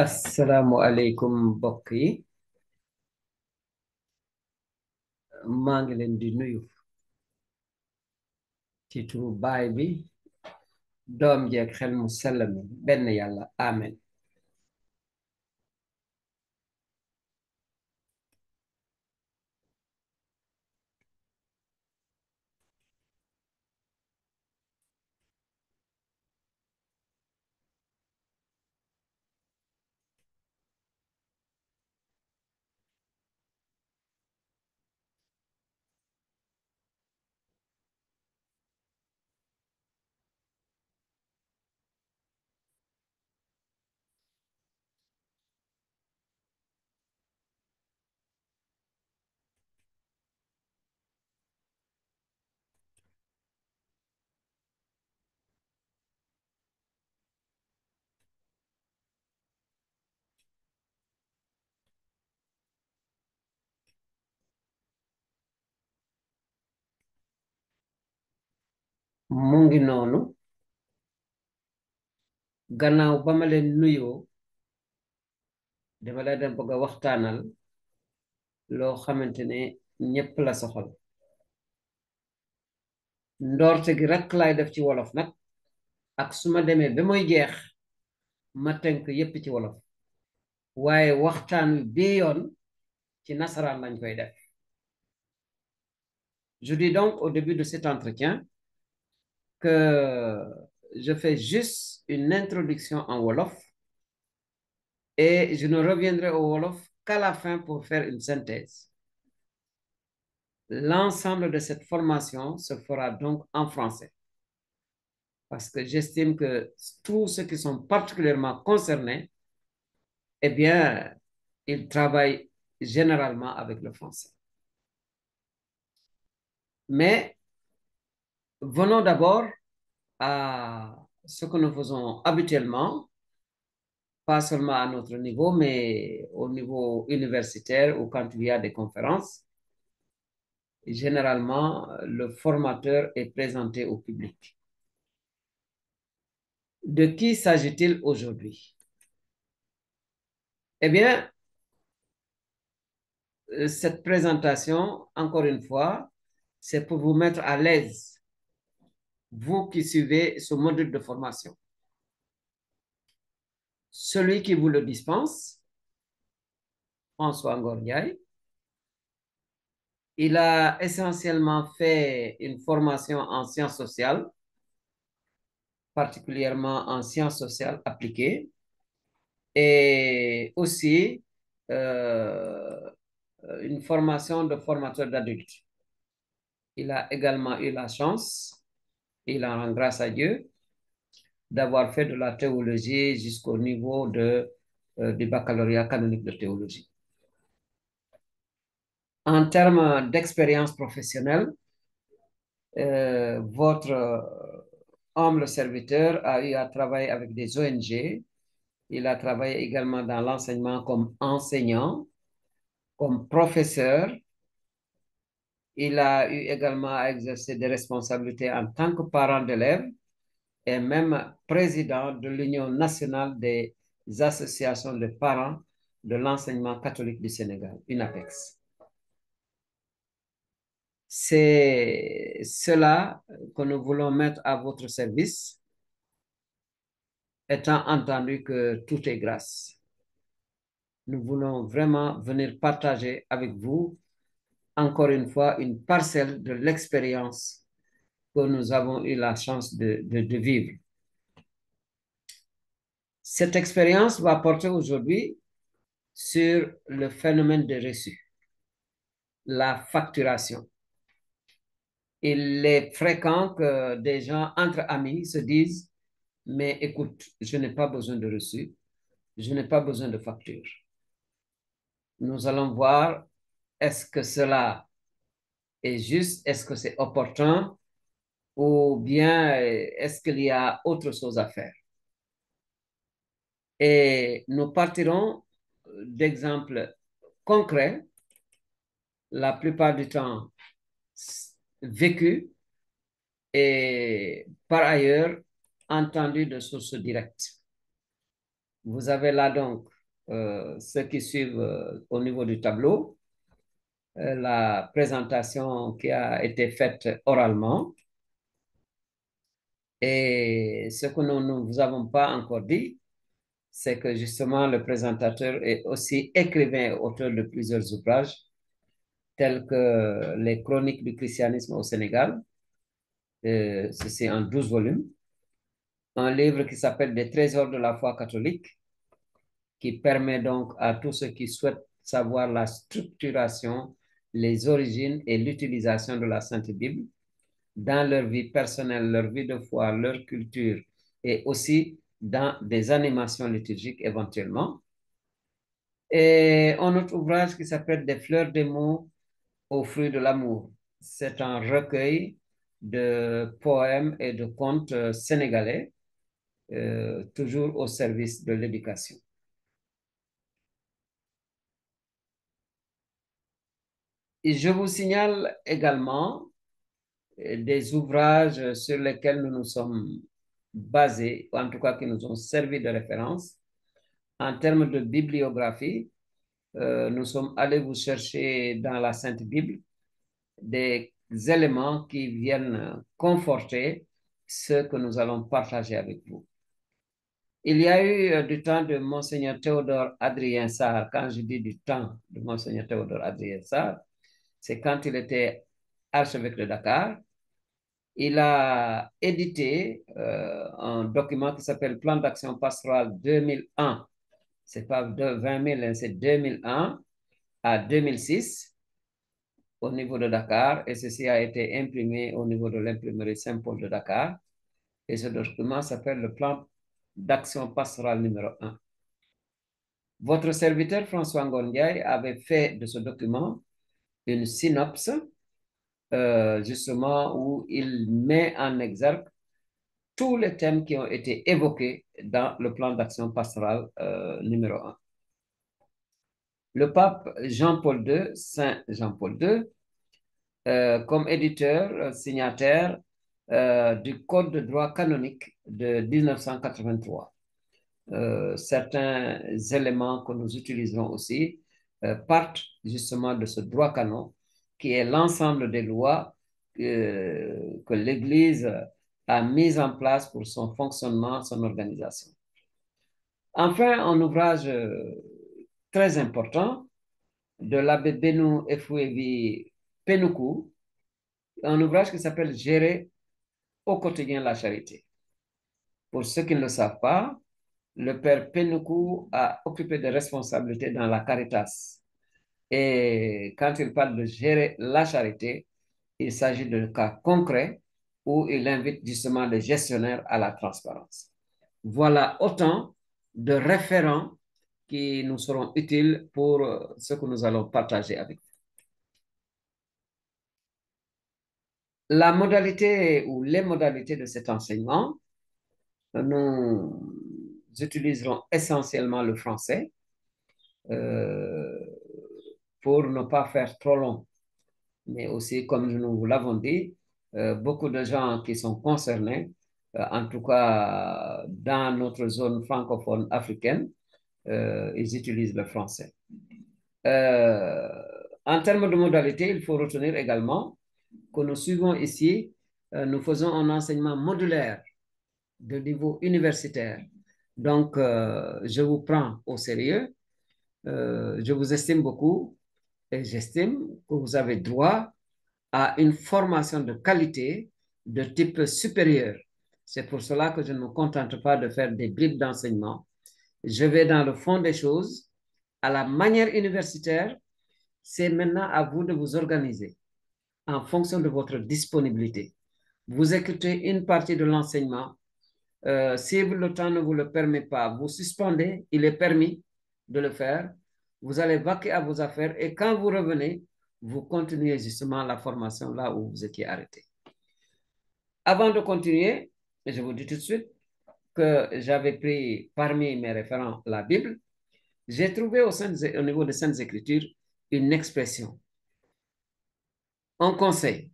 asalaamualeykum mbokk yi maa ngi leen di nuyu ci turu baay bi doom jeeg xel mu sell mi benn yàlla amen. mu ngi noonu gannaaw ba ma leen nuyoo dama leen dem bëgg a waxtaanal loo xamante ne ñépp la soxal ndoorte gi rekk laay def ci wolof nag ak su ma demee ba muy jeex ma tënk yépp ci wolof waaye waxtaan wi bii yoon ci nasaraan lañ koy def. Je dis donc au début de cet entretien que je fais juste une introduction en Wolof et je ne reviendrai au Wolof qu'à la fin pour faire une synthèse. L'ensemble de cette formation se fera donc en français parce que j'estime que tous ceux qui sont particulièrement concernés, eh bien, ils travaillent généralement avec le français. Mais venons d'abord à ce que nous faisons habituellement, pas seulement à notre niveau, mais au niveau universitaire ou quand il y a des conférences. Généralement, le formateur est présenté au public. De qui s'agit-il aujourd'hui? Eh bien, cette présentation, encore une fois, c'est pour vous mettre à l'aise, vous qui suivez ce module de formation. Celui qui vous le dispense, François Ngor-Ndiaye, il a essentiellement fait une formation en sciences sociales, particulièrement en sciences sociales appliquées, et aussi une formation de formateur d'adultes. Il a également eu la chance, il en rend grâce à Dieu, d'avoir fait de la théologie jusqu'au niveau du baccalauréat canonique de théologie. En termes d'expérience professionnelle, votre humble serviteur a eu à travailler avec des ONG. Il a travaillé également dans l'enseignement comme enseignant, comme professeur. Il a eu également à exercer des responsabilités en tant que parent d'élèves et même président de l'Union nationale des associations de parents de l'enseignement catholique du Sénégal, UNAPEX. C'est cela que nous voulons mettre à votre service, étant entendu que tout est grâce. Nous voulons vraiment venir partager avec vous, encore une fois, une parcelle de l'expérience que nous avons eu la chance de vivre. Cette expérience va porter aujourd'hui sur le phénomène de reçu, la facturation. Il est fréquent que des gens entre amis se disent, mais écoute, je n'ai pas besoin de reçu, je n'ai pas besoin de facture. Nous allons voir, est-ce que cela est juste, est-ce que c'est opportun, ou bien est-ce qu'il y a autre chose à faire? Et nous partirons d'exemples concrets, la plupart du temps vécus et par ailleurs entendus de sources directes. Vous avez là donc ceux qui suivent au niveau du tableau, la présentation qui a été faite oralement. Et ce que nous ne vous avons pas encore dit, c'est que justement le présentateur est aussi écrivain et auteur de plusieurs ouvrages, tels que les Chroniques du christianisme au Sénégal, ceci en 12 volumes, un livre qui s'appelle Des trésors de la foi catholique, qui permet donc à tous ceux qui souhaitent savoir la structuration, les origines et l'utilisation de la Sainte Bible dans leur vie personnelle, leur vie de foi, leur culture et aussi dans des animations liturgiques éventuellement. Et un autre ouvrage qui s'appelle Des fleurs des mots aux fruits de l'amour. C'est un recueil de poèmes et de contes sénégalais, toujours au service de l'éducation. Et je vous signale également des ouvrages sur lesquels nous nous sommes basés, ou en tout cas qui nous ont servi de référence. En termes de bibliographie, nous sommes allés vous chercher dans la Sainte Bible des éléments qui viennent conforter ce que nous allons partager avec vous. Il y a eu du temps de Monseigneur Théodore Adrien Sarr. Quand je dis du temps de Monseigneur Théodore Adrien Sarr, c'est quand il était archevêque de Dakar. Il a édité un document qui s'appelle Plan d'action pastorale 2001. C'est pas 20 000, c'est 2001 à 2006 au niveau de Dakar, et ceci a été imprimé au niveau de l'imprimerie Saint-Paul de Dakar. Et ce document s'appelle le Plan d'action pastorale numéro 1. Votre serviteur François Ngondiaye avait fait de ce document une synopse, justement, où il met en exergue tous les thèmes qui ont été évoqués dans le plan d'action pastorale numéro 1. Le pape Jean-Paul II, Saint Jean-Paul II, comme éditeur, signataire du Code de droit canonique de 1983. Certains éléments que nous utiliserons aussi partent justement de ce droit canon, qui est l'ensemble des lois que l'Église a mises en place pour son fonctionnement, son organisation. Enfin, un ouvrage très important de l'abbé Benou Efouévi Penoukou, un ouvrage qui s'appelle Gérer au quotidien la charité. Pour ceux qui ne le savent pas, le père Penoukou a occupé des responsabilités dans la Caritas. Et quand il parle de gérer la charité, il s'agit de cas concrets où il invite justement les gestionnaires à la transparence. Voilà autant de référents qui nous seront utiles pour ce que nous allons partager avec vous. La modalité ou les modalités de cet enseignement, nous utiliserons essentiellement le français euh, pour ne pas faire trop long. Mais aussi, comme nous vous l'avons dit, beaucoup de gens qui sont concernés, en tout cas dans notre zone francophone africaine, ils utilisent le français. Euh, En termes de modalité, il faut retenir également que nous suivons ici, nous faisons un enseignement modulaire de niveau universitaire. Donc, je vous prends au sérieux, je vous estime beaucoup et j'estime que vous avez droit à une formation de qualité de type supérieur. C'est pour cela que je ne me contente pas de faire des bribes d'enseignement. Je vais dans le fond des choses, à la manière universitaire. C'est maintenant à vous de vous organiser en fonction de votre disponibilité. Vous écoutez une partie de l'enseignement. Si le temps ne vous le permet pas, vous suspendez. Il est permis de le faire. Vous allez vaquer à vos affaires et quand vous revenez, vous continuez justement la formation là où vous étiez arrêté. Avant de continuer, je vous dis tout de suite que j'avais pris parmi mes référents la Bible. J'ai trouvé au niveau des Saintes Écritures une expression, un conseil,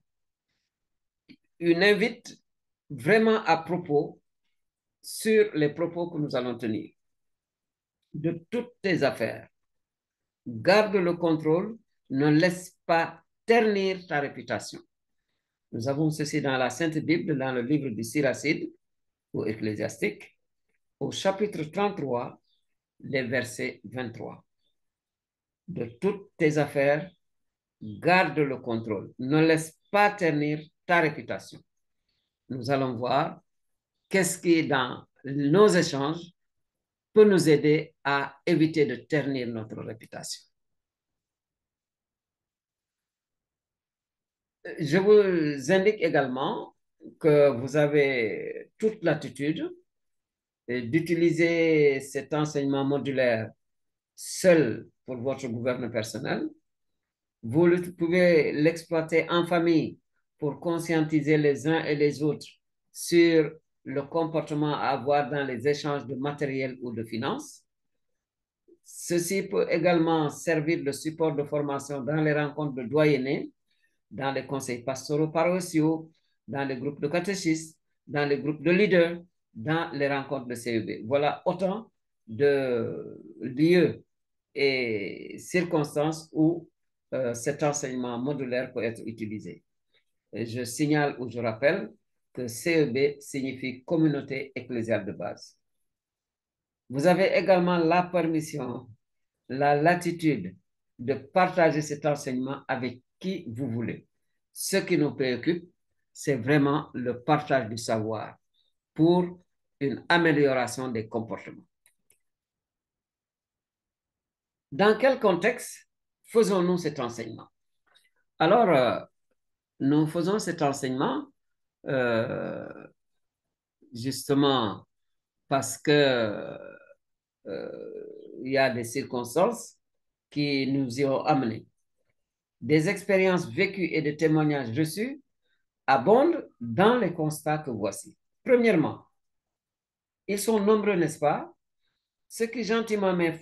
une invite vraiment à propos sur les propos que nous allons tenir. de toutes tes affaires. Garde le contrôle, ne laisse pas ternir ta réputation. Nous avons ceci dans la Sainte Bible, dans le livre du Siracide ou Ecclésiastique, au chapitre 33, les versets 23. De toutes tes affaires, garde le contrôle. Ne laisse pas ternir ta réputation. Nous allons voir qu'est-ce qui, dans nos échanges, peut nous aider à éviter de ternir notre réputation. Je vous indique également que vous avez toute l'attitude d'utiliser cet enseignement modulaire seul pour votre gouverne personnel. Vous pouvez l'exploiter en famille pour conscientiser les uns et les autres sur le comportement à avoir dans les échanges de matériel ou de finances. Ceci peut également servir de support de formation dans les rencontres de doyennés, dans les conseils pastoraux paroissiaux, dans les groupes de catéchistes, dans les groupes de leaders, dans les rencontres de CEB. Voilà autant de lieux et circonstances où cet enseignement modulaire peut être utilisé. Et je signale ou je rappelle que CEB signifie communauté ecclésiale de base. Vous avez également la permission, la latitude de partager cet enseignement avec qui vous voulez. Ce qui nous préoccupe, c'est vraiment le partage du savoir pour une amélioration des comportements. Dans quel contexte faisons-nous cet enseignement? Alors, nous faisons cet enseignement justement parce que il y a des circonstances qui nous y ont amenés. Des expériences vécues et des témoignages reçus abondent dans les constats que voici. Premièrement, ils sont nombreux, n'est-ce pas? Ceux qui gentiment mais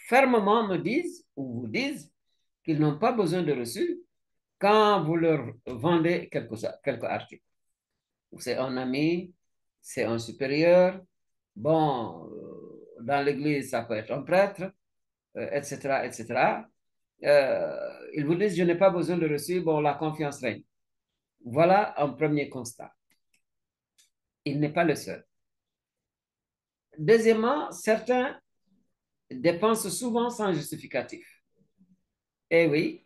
fermement me disent ou vous disent qu'ils n'ont pas besoin de reçu quand vous leur vendez quelques articles. C'est un ami, c'est un supérieur, bon, dans l'église, ça peut être un prêtre, etc., etc. Ils vous disent, je n'ai pas besoin de reçu, bon, la confiance règne. Voilà un premier constat. Il n'est pas le seul. Deuxièmement, certains dépensent souvent sans justificatif. Eh oui,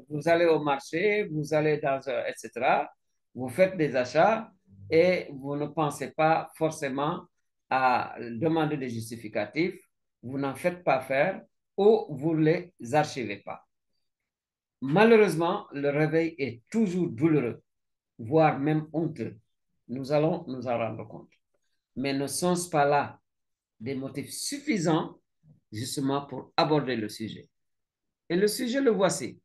vous allez au marché, vous allez dans un, etc. Vous faites des achats et vous ne pensez pas forcément à demander des justificatifs, vous n'en faites pas faire ou vous ne les archivez pas. Malheureusement, le réveil est toujours douloureux, voire même honteux. Nous allons nous en rendre compte. Mais ne sont-ce pas là des motifs suffisants justement pour aborder le sujet? Et le sujet, le voici.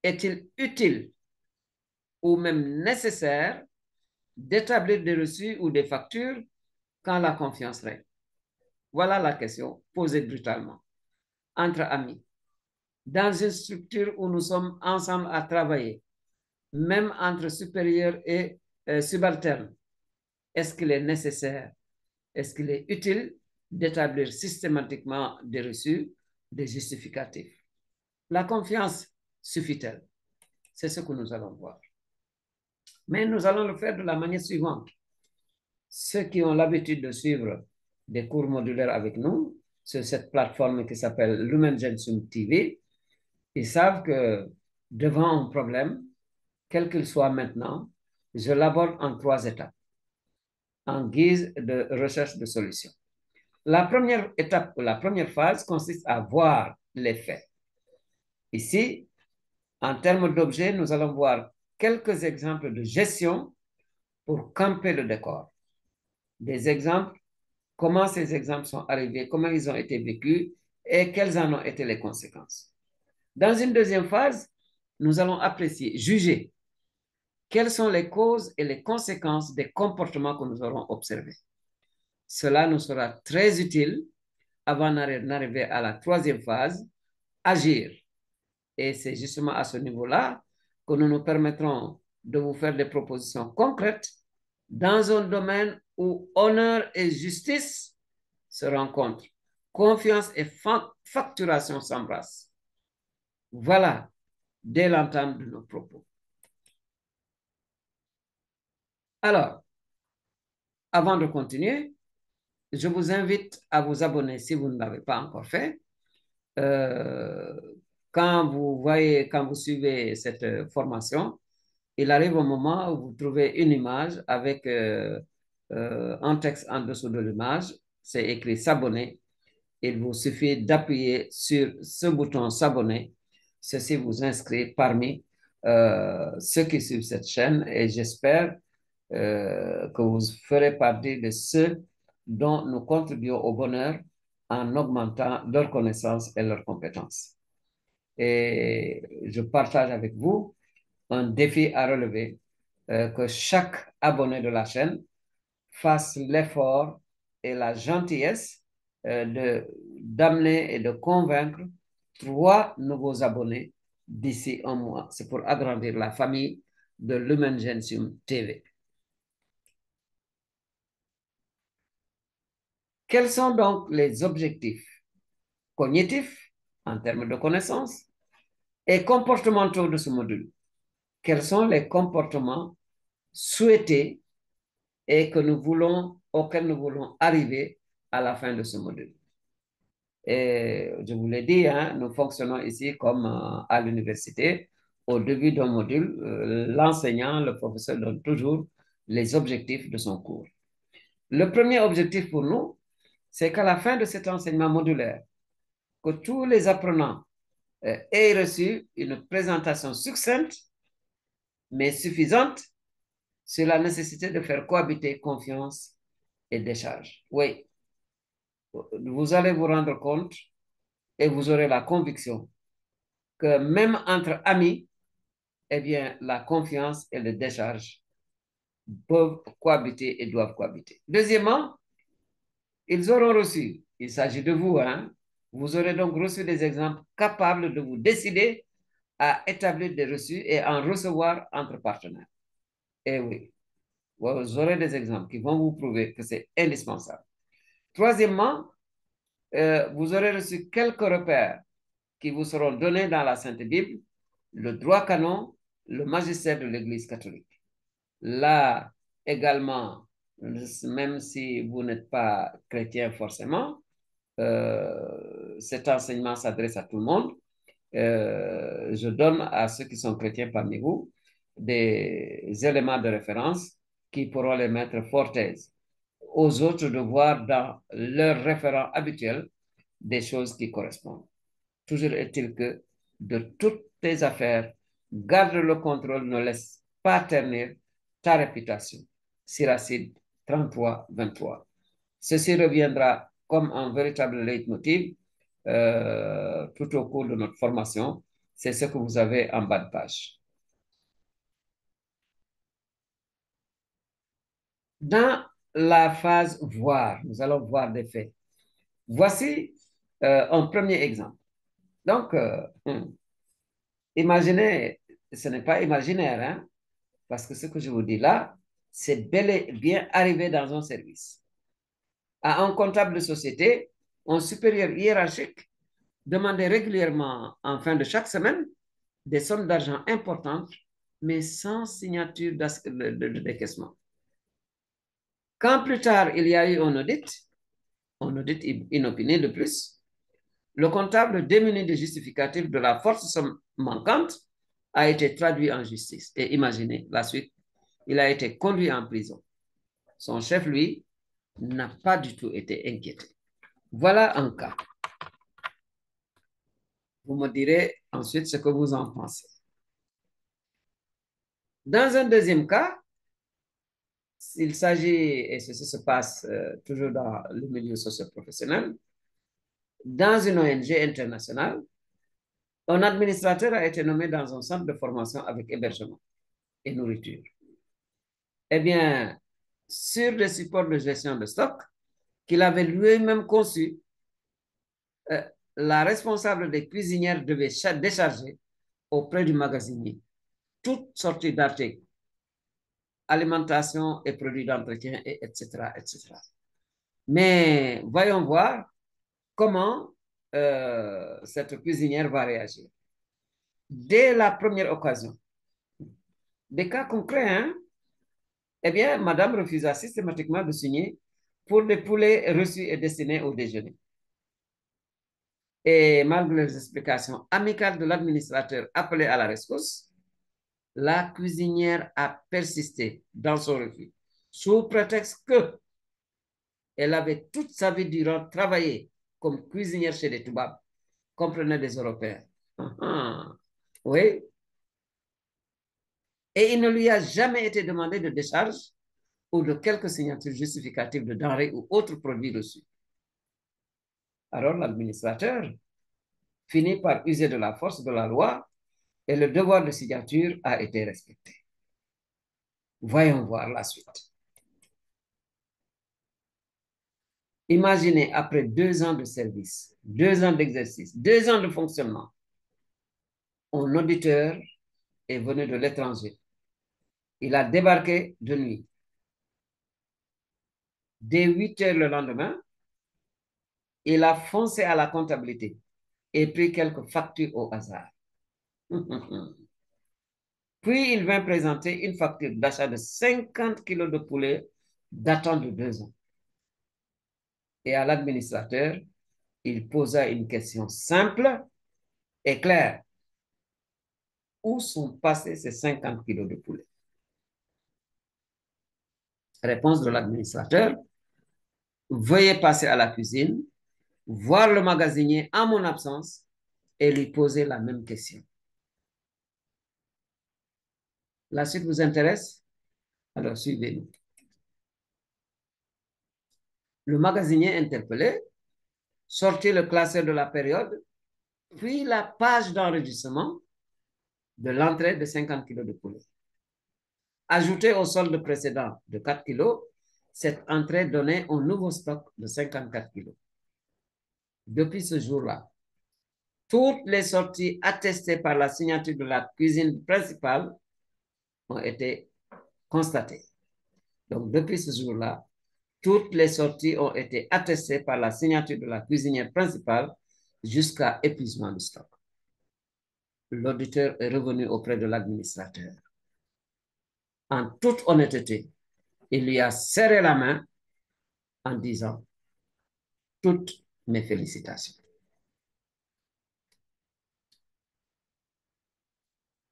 Est-il utile ou même nécessaire d'établir des reçus ou des factures quand la confiance règne? Voilà la question posée brutalement. Entre amis, dans une structure où nous sommes ensemble à travailler, même entre supérieurs et subalternes, est-ce qu'il est nécessaire, est-ce qu'il est utile d'établir systématiquement des reçus, des justificatifs? La confiance suffit-elle? C'est ce que nous allons voir. Mais nous allons le faire de la manière suivante. Ceux qui ont l'habitude de suivre des cours modulaires avec nous sur cette plateforme qui s'appelle Lumen Gentium TV, ils savent que devant un problème, quel qu'il soit maintenant, je l'aborde en 3 étapes, en guise de recherche de solution. La première étape ou la première phase consiste à voir les faits. Ici, en termes d'objets, nous allons voir quelques exemples de gestion pour camper le décor. Des exemples, comment ces exemples sont arrivés, comment ils ont été vécus et quelles en ont été les conséquences. Dans une deuxième phase, nous allons apprécier, juger quelles sont les causes et les conséquences des comportements que nous aurons observés. Cela nous sera très utile avant d'arriver à la troisième phase, agir. Et c'est justement à ce niveau-là que nous nous permettrons de vous faire des propositions concrètes dans un domaine où honneur et justice se rencontrent. Confiance et facturation s'embrassent. Voilà, dès l'entame de nos propos. Alors, avant de continuer, je vous invite à vous abonner si vous ne l'avez pas encore fait. Euh, quand vous suivez cette formation, il arrive un moment où vous trouvez une image avec un texte en dessous de l'image. C'est écrit s'abonner. Il vous suffit d'appuyer sur ce bouton s'abonner. Ceci vous inscrit parmi ceux qui suivent cette chaîne et j'espère que vous ferez partie de ceux dont nous contribuons au bonheur en augmentant leurs connaissances et leurs compétences. Et je partage avec vous un défi à relever, que chaque abonné de la chaîne fasse l'effort et la gentillesse d'amener et de convaincre 3 nouveaux abonnés d'ici un mois. C'est pour agrandir la famille de l'Human Gentium TV. Quels sont donc les objectifs cognitifs en termes de connaissances et comportementaux de ce module? Quels sont les comportements souhaités et auxquels nous voulons arriver à la fin de ce module? Et je vous l'ai dit, hein, nous fonctionnons ici comme à l'université. Au début d'un module, l'enseignant, le professeur donne toujours les objectifs de son cours. Le premier objectif pour nous, c'est qu'à la fin de cet enseignement modulaire, que tous les apprenants aient reçu une présentation succincte, mais suffisante, sur la nécessité de faire cohabiter confiance et décharge. Oui, vous allez vous rendre compte et vous aurez la conviction que même entre amis, eh bien, la confiance et le décharge peuvent cohabiter et doivent cohabiter. Deuxièmement, ils auront reçu, il s'agit de vous, hein, vous aurez donc reçu des exemples capables de vous décider à établir des reçus et à en recevoir entre partenaires. Et oui, vous aurez des exemples qui vont vous prouver que c'est indispensable. Troisièmement, vous aurez reçu quelques repères qui vous seront donnés dans la Sainte Bible, le droit canon, le magistère de l'Église catholique. Là également, même si vous n'êtes pas chrétien forcément, cet enseignement s'adresse à tout le monde. Je donne à ceux qui sont chrétiens parmi vous des éléments de référence qui pourront les mettre fort aise. Aux autres de voir dans leurs référents habituels des choses qui correspondent. Toujours est-il que de toutes tes affaires, garde le contrôle, ne laisse pas ternir ta réputation. Siracide 33-23. Ceci reviendra comme un véritable leitmotiv tout au cours de notre formation. C'est ce que vous avez en bas de page. Dans la phase voir, nous allons voir des faits. Voici un premier exemple. Donc, imaginez, ce n'est pas imaginaire, hein, parce que ce que je vous dis là, c'est bel et bien arrivé dans un service. À un comptable de société, un supérieur hiérarchique demandait régulièrement, en fin de chaque semaine, des sommes d'argent importantes, mais sans signature de décaissement. Quand plus tard, il y a eu un audit inopiné de plus, le comptable démuni de justificatif de la forte somme manquante a été traduit en justice. Et imaginez la suite, il a été conduit en prison. Son chef, lui, n'a pas du tout été inquiété. Voilà un cas. Vous me direz ensuite ce que vous en pensez. Dans un deuxième cas, il s'agit, et ceci se passe toujours dans le milieu socio-professionnel, dans une ONG internationale, un administrateur a été nommé dans un centre de formation avec hébergement et nourriture. Eh bien, sur le support de gestion de stock qu'il avait lui-même conçu, la responsable des cuisinières devait décharger auprès du magasinier toutes sortes d'articles, alimentation et produits d'entretien, etc., etc. Mais voyons voir comment cette cuisinière va réagir. Dès la première occasion, des cas concrets, hein, eh bien, madame refusa systématiquement de signer pour des poulets reçus et destinés au déjeuner. Et malgré les explications amicales de l'administrateur appelé à la rescousse, la cuisinière a persisté dans son refus, sous prétexte que elle avait toute sa vie durant travaillé comme cuisinière chez les Toubabs, comprenait des Européens. Oui. Et il ne lui a jamais été demandé de décharge ou de quelque signature justificative de denrées ou autres produits reçus. Alors l'administrateur finit par user de la force de la loi et le devoir de signature a été respecté. Voyons voir la suite. Imaginez, après 2 ans de service, 2 ans d'exercice, 2 ans de fonctionnement, un auditeur est venu de l'étranger. Il a débarqué de nuit. Dès 8 heures le lendemain, il a foncé à la comptabilité et pris quelques factures au hasard. Puis il vint présenter une facture d'achat de 50 kilos de poulet datant de 2 ans. Et à l'administrateur, il posa une question simple et claire. Où sont passés ces 50 kilos de poulet? Réponse de l'administrateur. Veuillez passer à la cuisine, voir le magasinier en mon absence et lui poser la même question. La suite vous intéresse? Alors, suivez-nous. Le magasinier interpellé sortit le classeur de la période, puis la page d'enregistrement de l'entrée de 50 kilos de poulet. Ajouté au solde précédent de 4 kilos, cette entrée donnait un nouveau stock de 54 kilos. Depuis ce jour-là, toutes les sorties attestées par la signature de la cuisine principale ont été constatées. Donc, depuis ce jour-là, toutes les sorties ont été attestées par la signature de la cuisinière principale jusqu'à épuisement du stock. L'auditeur est revenu auprès de l'administrateur. En toute honnêteté, il lui a serré la main en disant toutes mes félicitations.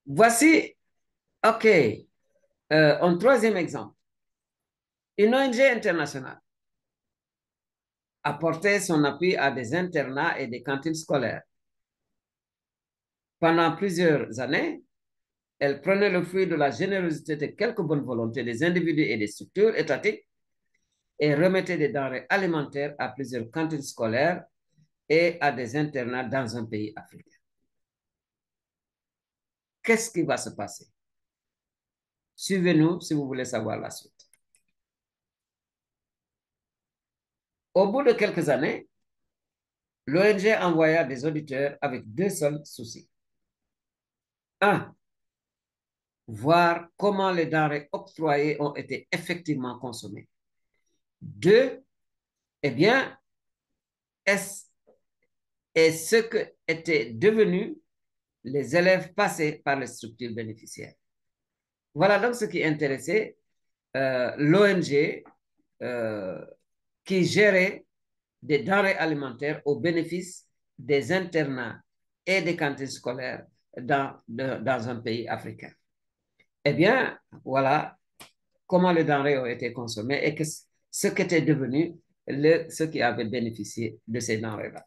Voici, OK, un troisième exemple. Une ONG internationale apportait son appui à des internats et des cantines scolaires. Pendant plusieurs années, elle prenait le fruit de la générosité de quelques bonnes volontés des individus et des structures étatiques et remettait des denrées alimentaires à plusieurs cantines scolaires et à des internats dans un pays africain. Qu'est-ce qui va se passer? Suivez-nous si vous voulez savoir la suite. Au bout de quelques années, l'ONG envoya des auditeurs avec deux seuls soucis. Un, voir comment les denrées octroyées ont été effectivement consommées. Deux, eh bien, est-ce que étaient devenus les élèves passés par les structures bénéficiaires. Voilà donc ce qui intéressait l'ONG qui gérait des denrées alimentaires au bénéfice des internats et des cantines scolaires dans un pays africain. Eh bien, voilà comment les denrées ont été consommées et ce qu'étaient devenus ceux qui avaient bénéficié de ces denrées-là.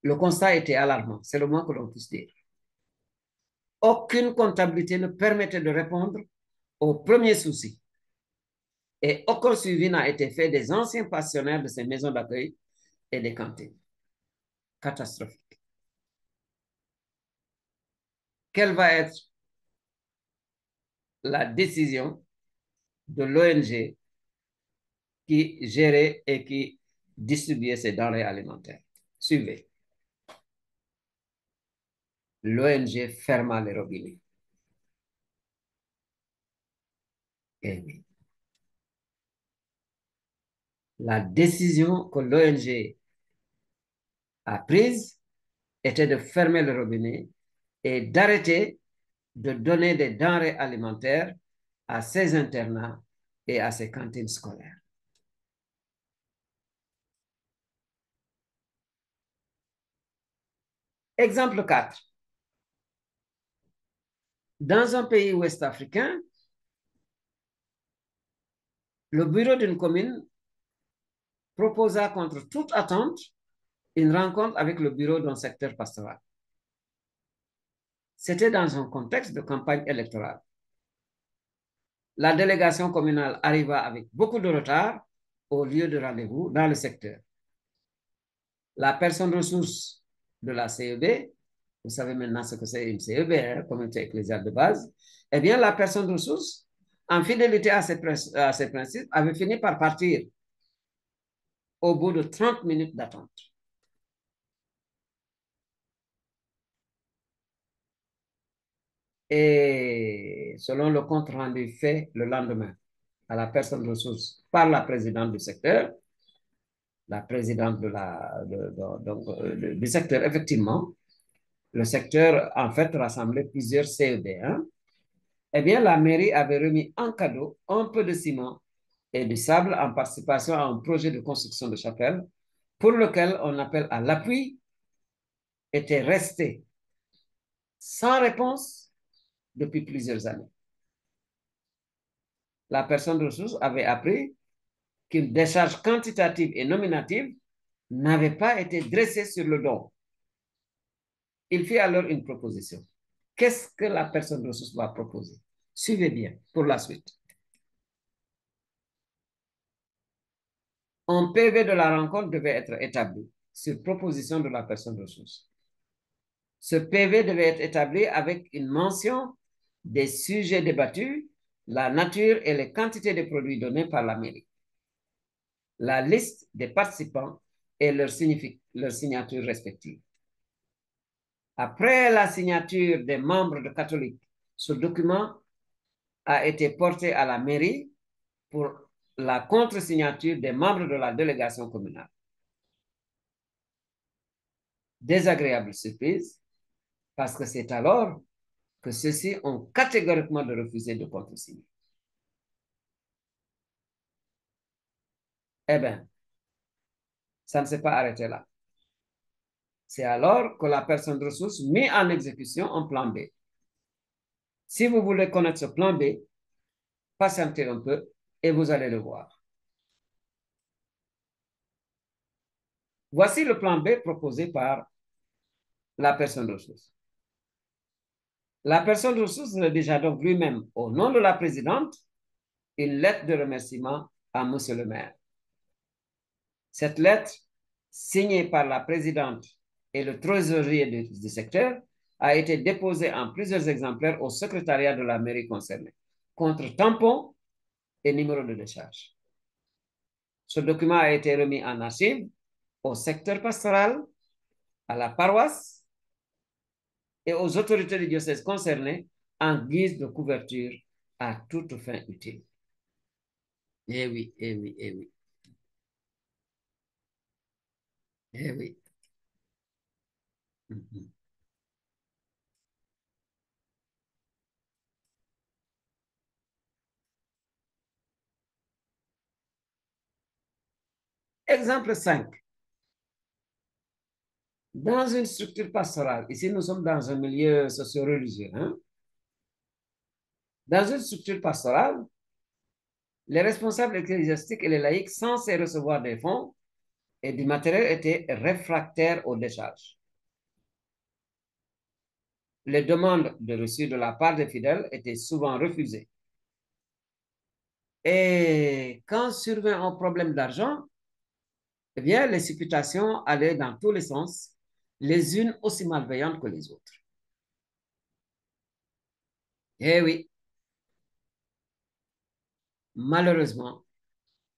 Le constat était alarmant, c'est le moins que l'on puisse dire. Aucune comptabilité ne permettait de répondre au premier souci. Et aucun suivi n'a été fait des anciens pensionnaires de ces maisons d'accueil et des cantines. Catastrophique. Quelle va être la décision de l'ONG qui gérait et qui distribuait ces denrées alimentaires? Suivez. L'ONG ferma les robinets. Eh oui. La décision que l'ONG a prise était de fermer le robinet et d'arrêter de donner des denrées alimentaires à ces internats et à ces cantines scolaires. Exemple 4. Dans un pays ouest-africain, le bureau d'une commune proposa contre toute attente une rencontre avec le bureau d'un secteur pastoral. C'était dans un contexte de campagne électorale. La délégation communale arriva avec beaucoup de retard au lieu de rendez-vous dans le secteur. La personne ressource de la CEB, vous savez maintenant ce que c'est une CEB, hein, communauté ecclésiale de base, eh bien, la personne ressource, en fidélité à ses principes, avait fini par partir au bout de 30 minutes d'attente. Et selon le compte rendu fait le lendemain à la personne ressource par la présidente du secteur, la présidente du secteur, effectivement, le secteur, en fait, rassemblait plusieurs CEB. Hein. Eh bien, la mairie avait remis en cadeau un peu de ciment et du sable en participation à un projet de construction de chapelle pour lequel on appelle à l'appui était resté sans réponse depuis plusieurs années. La personne ressource avait appris qu'une décharge quantitative et nominative n'avait pas été dressée sur le don. Il fit alors une proposition. Qu'est-ce que la personne ressource va proposer? Suivez bien pour la suite. Un PV de la rencontre devait être établi sur proposition de la personne ressource. Ce PV devait être établi avec une mention des sujets débattus, la nature et les quantités de produits donnés par la mairie, la liste des participants et leur signature respective. Après la signature des membres de catholiques, ce document a été porté à la mairie pour la contre-signature des membres de la délégation communale. Désagréable surprise, parce que c'est alors que ceux-ci ont catégoriquement refusé de contresigner. Eh bien, ça ne s'est pas arrêté là. C'est alors que la personne de ressources met en exécution un plan B. Si vous voulez connaître ce plan B, patientez un peu et vous allez le voir. Voici le plan B proposé par la personne de ressources. La personne de ressources rédigea donc lui-même, au nom de la présidente, une lettre de remerciement à monsieur le maire. Cette lettre, signée par la présidente et le trésorier du secteur, a été déposée en plusieurs exemplaires au secrétariat de la mairie concernée, contre tampon et numéro de décharge. Ce document a été remis en archive au secteur pastoral, à la paroisse et aux autorités du diocèse concernées en guise de couverture à toute fin utile. Eh oui, eh oui, eh oui. Eh oui. Mm-hmm. Exemple 5. Dans une structure pastorale, ici nous sommes dans un milieu socio-religieux, hein? Dans une structure pastorale, les responsables ecclésiastiques et les laïcs censés recevoir des fonds et du matériel étaient réfractaires aux décharges. Les demandes de reçu de la part des fidèles étaient souvent refusées. Et quand survint un problème d'argent, eh bien, les supputations allaient dans tous les sens, les unes aussi malveillantes que les autres. Eh oui, malheureusement,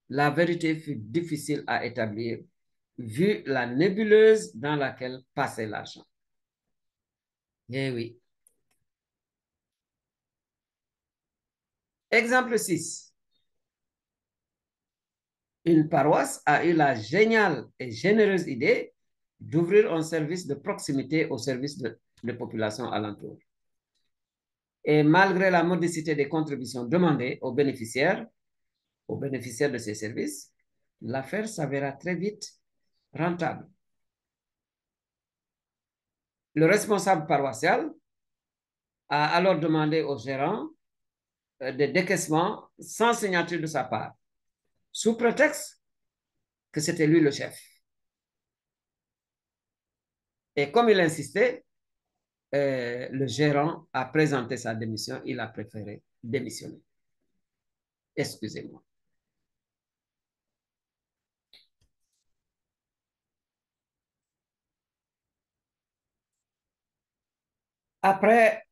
la vérité fut difficile à établir vu la nébuleuse dans laquelle passait l'argent. Eh oui. Exemple 6. une paroisse a eu la géniale et généreuse idée d'ouvrir un service de proximité au service de populations alentour. Et malgré la modicité des contributions demandées aux bénéficiaires de ces services, l'affaire s'avéra très vite rentable. Le responsable paroissial a alors demandé au gérant des décaissements sans signature de sa part, sous prétexte que c'était lui le chef. Et comme il insistait, le gérant a présenté sa démission, il a préféré démissionner. Excusez-moi. Après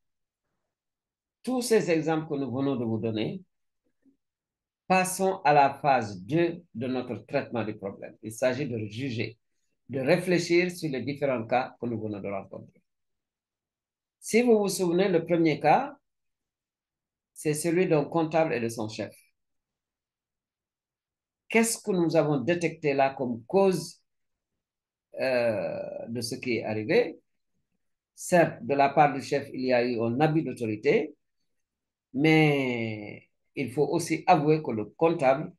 tous ces exemples que nous venons de vous donner, passons à la phase 2 de notre traitement du problème. Il s'agit de juger, de réfléchir sur les différents cas que nous venons de rencontrer. Si vous vous souvenez, le premier cas, c'est celui d'un comptable et de son chef. Qu'est-ce que nous avons détecté là comme cause de ce qui est arrivé? Certes, de la part du chef, il y a eu un abus d'autorité, mais il faut aussi avouer que le comptable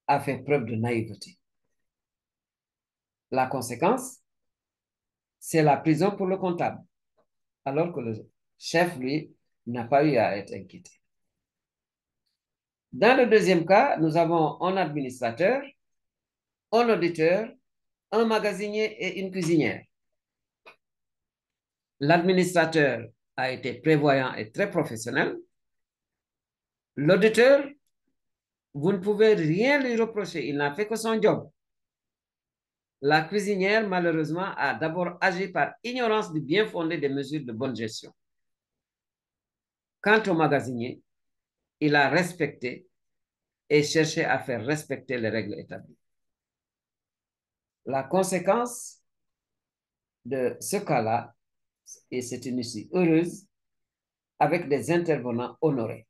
a fait preuve de naïveté. La conséquence, c'est la prison pour le comptable, alors que le chef, lui, n'a pas eu à être inquiété. Dans le deuxième cas, nous avons un administrateur, un auditeur, un magasinier et une cuisinière. L'administrateur a été prévoyant et très professionnel. L'auditeur, vous ne pouvez rien lui reprocher, il n'a fait que son job. La cuisinière, malheureusement, a d'abord agi par ignorance du bien fondé des mesures de bonne gestion. Quant au magasinier, il a respecté et cherché à faire respecter les règles établies. La conséquence de ce cas-là, et c'est une issue heureuse, avec des intervenants honorés.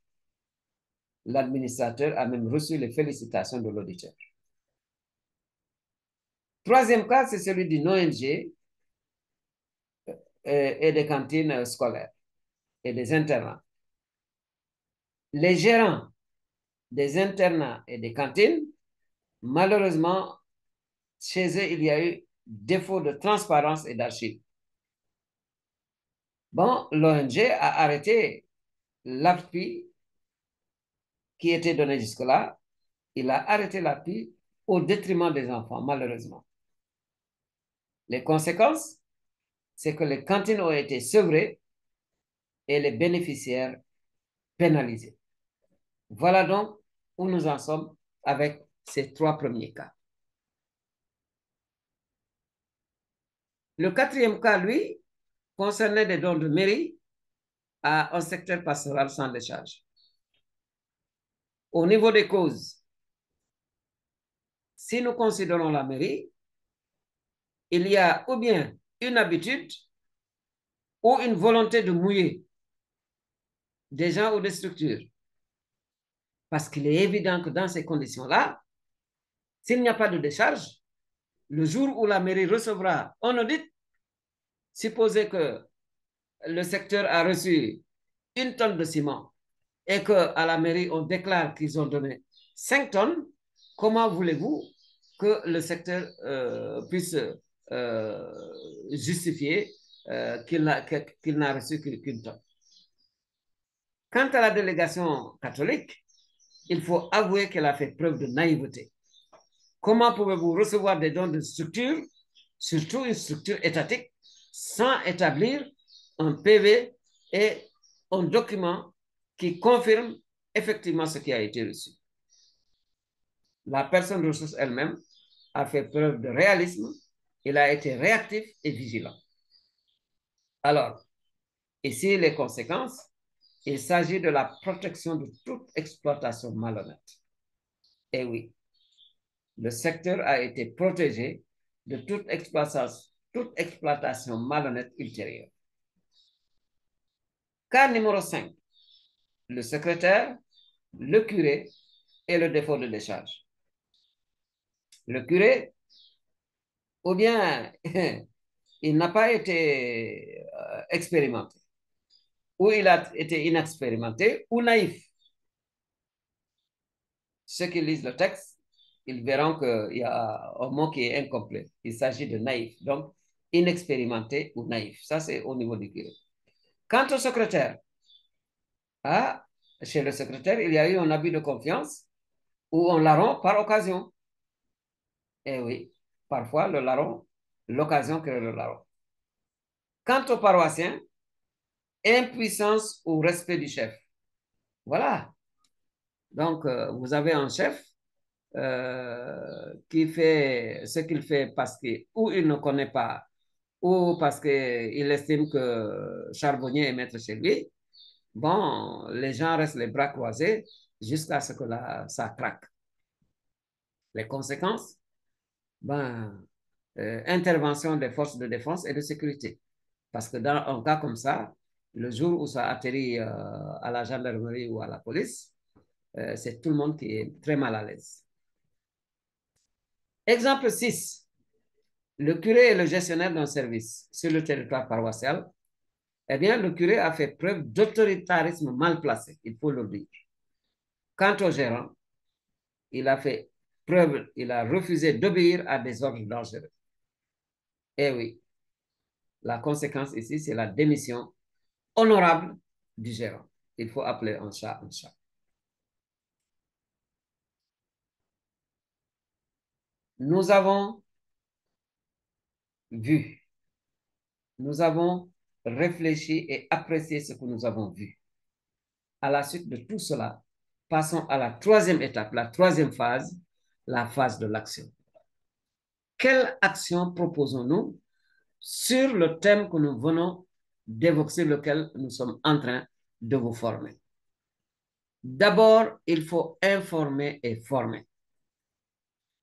L'administrateur a même reçu les félicitations de l'auditeur. Troisième cas, c'est celui d'une ONG et des cantines scolaires et des internats. Les gérants des internats et des cantines, malheureusement, chez eux, il y a eu défaut de transparence et d'archives. Bon, l'ONG a arrêté l'appui qui était donné jusque-là. Il a arrêté l'appui au détriment des enfants, malheureusement. Les conséquences, c'est que les cantines ont été sevrées et les bénéficiaires pénalisés. Voilà donc où nous en sommes avec ces trois premiers cas. Le quatrième cas, lui, concernait des dons de mairie à un secteur pastoral sans décharge. Au niveau des causes, si nous considérons la mairie, il y a ou bien une habitude ou une volonté de mouiller des gens ou des structures. Parce qu'il est évident que dans ces conditions-là, s'il n'y a pas de décharge, le jour où la mairie recevra un audit, supposez que le secteur a reçu 1 tonne de ciment et qu'à la mairie, on déclare qu'ils ont donné 5 tonnes, comment voulez-vous que le secteur puisse justifier qu'il n'a reçu qu'1 tonne? Quant à la délégation catholique, il faut avouer qu'elle a fait preuve de naïveté. Comment pouvez-vous recevoir des dons de structure, surtout une structure étatique, sans établir un PV et un document qui confirme effectivement ce qui a été reçu? La personne ressource elle-même a fait preuve de réalisme, il a été réactif et vigilant. Alors, ici les conséquences, il s'agit de la protection de toute exploitation malhonnête. Et oui, le secteur a été protégé de toute exploitation malhonnête ultérieure. Cas numéro 5, le secrétaire, le curé et le défaut de décharge. Le curé, ou bien il n'a pas été expérimenté, ou il a été inexpérimenté, ou naïf. Ceux qui lisent le texte, ils verront qu'il y a un mot qui est incomplet. Il s'agit de naïf. Donc, inexpérimenté ou naïf. Ça, c'est au niveau du curé. Quant au secrétaire, ah, chez le secrétaire, il y a eu un abus de confiance ou un larron par occasion. Eh oui, parfois, le larron, l'occasion crée le larron. Quant au paroissien, impuissance ou respect du chef. Voilà. Donc, vous avez un chef qui fait ce qu'il fait parce que ou il ne connaît pas ou parce qu'il estime que charbonnier est maître chez lui. Bon, les gens restent les bras croisés jusqu'à ce que ça craque. Les conséquences, ben, intervention des forces de défense et de sécurité. Parce que dans un cas comme ça, le jour où ça atterrit à la gendarmerie ou à la police, c'est tout le monde qui est très mal à l'aise. Exemple 6. Le curé est le gestionnaire d'un service sur le territoire paroissial. Eh bien, le curé a fait preuve d'autoritarisme mal placé, il faut le dire. Quant au gérant, il a fait preuve, il a refusé d'obéir à des ordres dangereux. Eh oui, la conséquence ici, c'est la démission honorable du gérant. Il faut appeler un chat un chat. Nous avons vu, nous avons réfléchi et apprécié ce que nous avons vu. À la suite de tout cela, passons à la troisième étape, la troisième phase, la phase de l'action. Quelle action proposons-nous sur le thème que nous venons d'évoquer, sur lequel nous sommes en train de vous former? D'abord, il faut informer et former.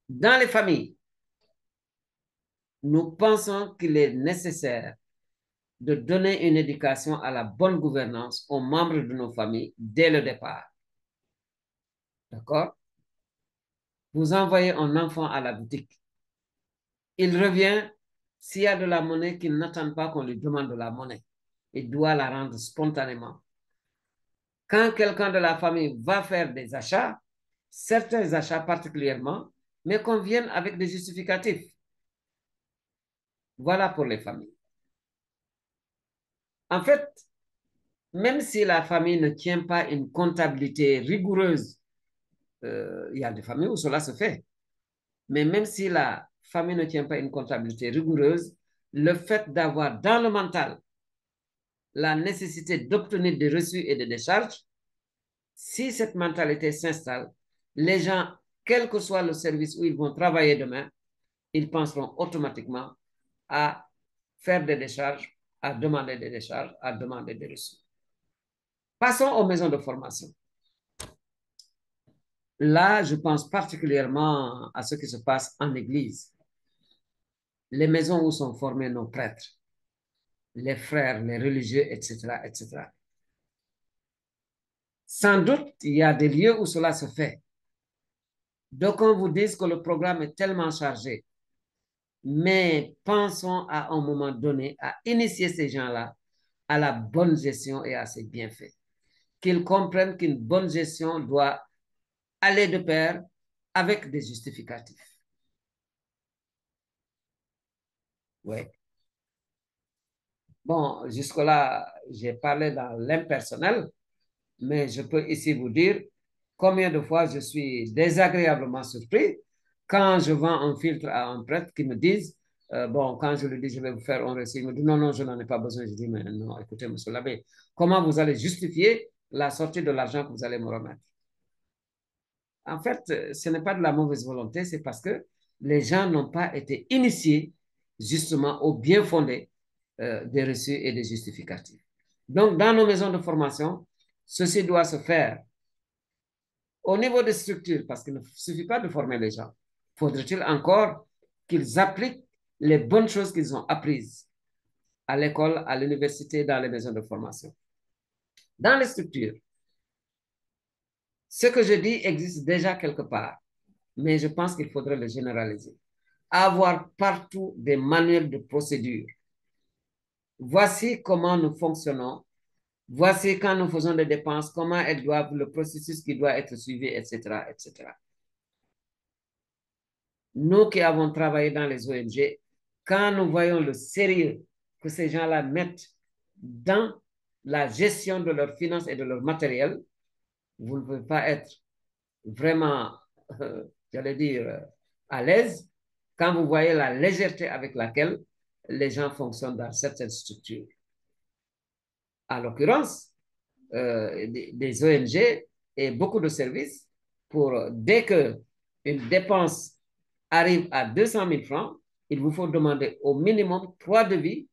Dans les familles, nous pensons qu'il est nécessaire de donner une éducation à la bonne gouvernance aux membres de nos familles dès le départ. D'accord? Vous envoyez un enfant à la boutique. Il revient s'il y a de la monnaie qu'il n'attend pas qu'on lui demande de la monnaie. Il doit la rendre spontanément. Quand quelqu'un de la famille va faire des achats, certains achats particulièrement, mais qu'on vienne avec des justificatifs. Voilà pour les familles. En fait, même si la famille ne tient pas une comptabilité rigoureuse, il y a des familles où cela se fait, mais même si la famille ne tient pas une comptabilité rigoureuse, le fait d'avoir dans le mental la nécessité d'obtenir des reçus et des décharges, si cette mentalité s'installe, les gens, quel que soit le service où ils vont travailler demain, ils penseront automatiquement à faire des décharges, à demander des décharges, à demander des reçus. Passons aux maisons de formation. Là, je pense particulièrement à ce qui se passe en Église. Les maisons où sont formés nos prêtres, les frères, les religieux, etc., etc. Sans doute, il y a des lieux où cela se fait. D'aucuns vous disent que le programme est tellement chargé, mais pensons à un moment donné à initier ces gens-là à la bonne gestion et à ses bienfaits. Qu'ils comprennent qu'une bonne gestion doit aller de pair avec des justificatifs. Oui. Bon, jusque-là, j'ai parlé dans l'impersonnel, mais je peux ici vous dire combien de fois je suis désagréablement surpris quand je vends un filtre à un prêtre qui me dise, bon, quand je lui dis, je vais vous faire un récit, il me dit, non, non, je n'en ai pas besoin. Je dis, mais non, écoutez, monsieur l'abbé, comment vous allez justifier la sortie de l'argent que vous allez me remettre? En fait, ce n'est pas de la mauvaise volonté, c'est parce que les gens n'ont pas été initiés justement au bien fondé des reçus et des justificatifs. Donc, dans nos maisons de formation, ceci doit se faire au niveau des structures, parce qu'il ne suffit pas de former les gens. Faudrait-il encore qu'ils appliquent les bonnes choses qu'ils ont apprises à l'école, à l'université, dans les maisons de formation. Dans les structures, ce que je dis existe déjà quelque part. mais je pense qu'il faudrait le généraliser. Avoir partout des manuels de procédure. Voici comment nous fonctionnons. Voici quand nous faisons des dépenses, comment elles doivent, le processus qui doit être suivi, etc., etc. Nous qui avons travaillé dans les ONG, quand nous voyons le sérieux que ces gens-là mettent dans la gestion de leurs finances et de leur matériel, vous ne pouvez pas être vraiment, j'allais dire, à l'aise quand vous voyez la légèreté avec laquelle les gens fonctionnent dans certaines structures. En l'occurrence, des ONG et beaucoup de services pour, dès qu'une dépense arrive à 200 000 francs, il vous faut demander au minimum 3 devis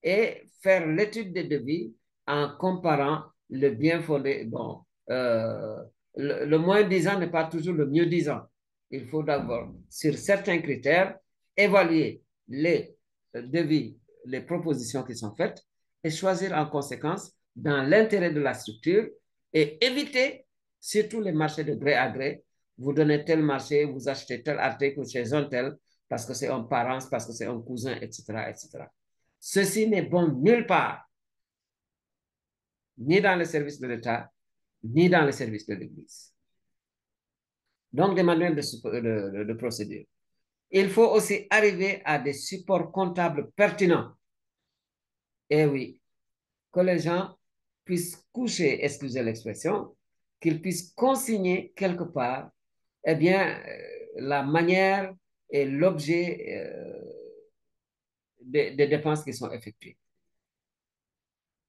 et faire l'étude des devis en comparant le bien fondé. Bon, le moins disant n'est pas toujours le mieux disant. Il faut d'abord, sur certains critères, évaluer les devis, les propositions qui sont faites et choisir en conséquence dans l'intérêt de la structure et éviter surtout les marchés de gré à gré. Vous donnez tel marché, vous achetez tel article chez un tel parce que c'est un parent, parce que c'est un cousin, etc., etc. Ceci n'est bon nulle part, ni dans les services de l'État, ni dans les services de l'Église. Donc, des manuels de procédure. Il faut aussi arriver à des supports comptables pertinents. Et oui, que les gens puissent coucher, excusez l'expression, qu'ils puissent consigner quelque part, eh bien, la manière et l'objet des dépenses qui sont effectuées.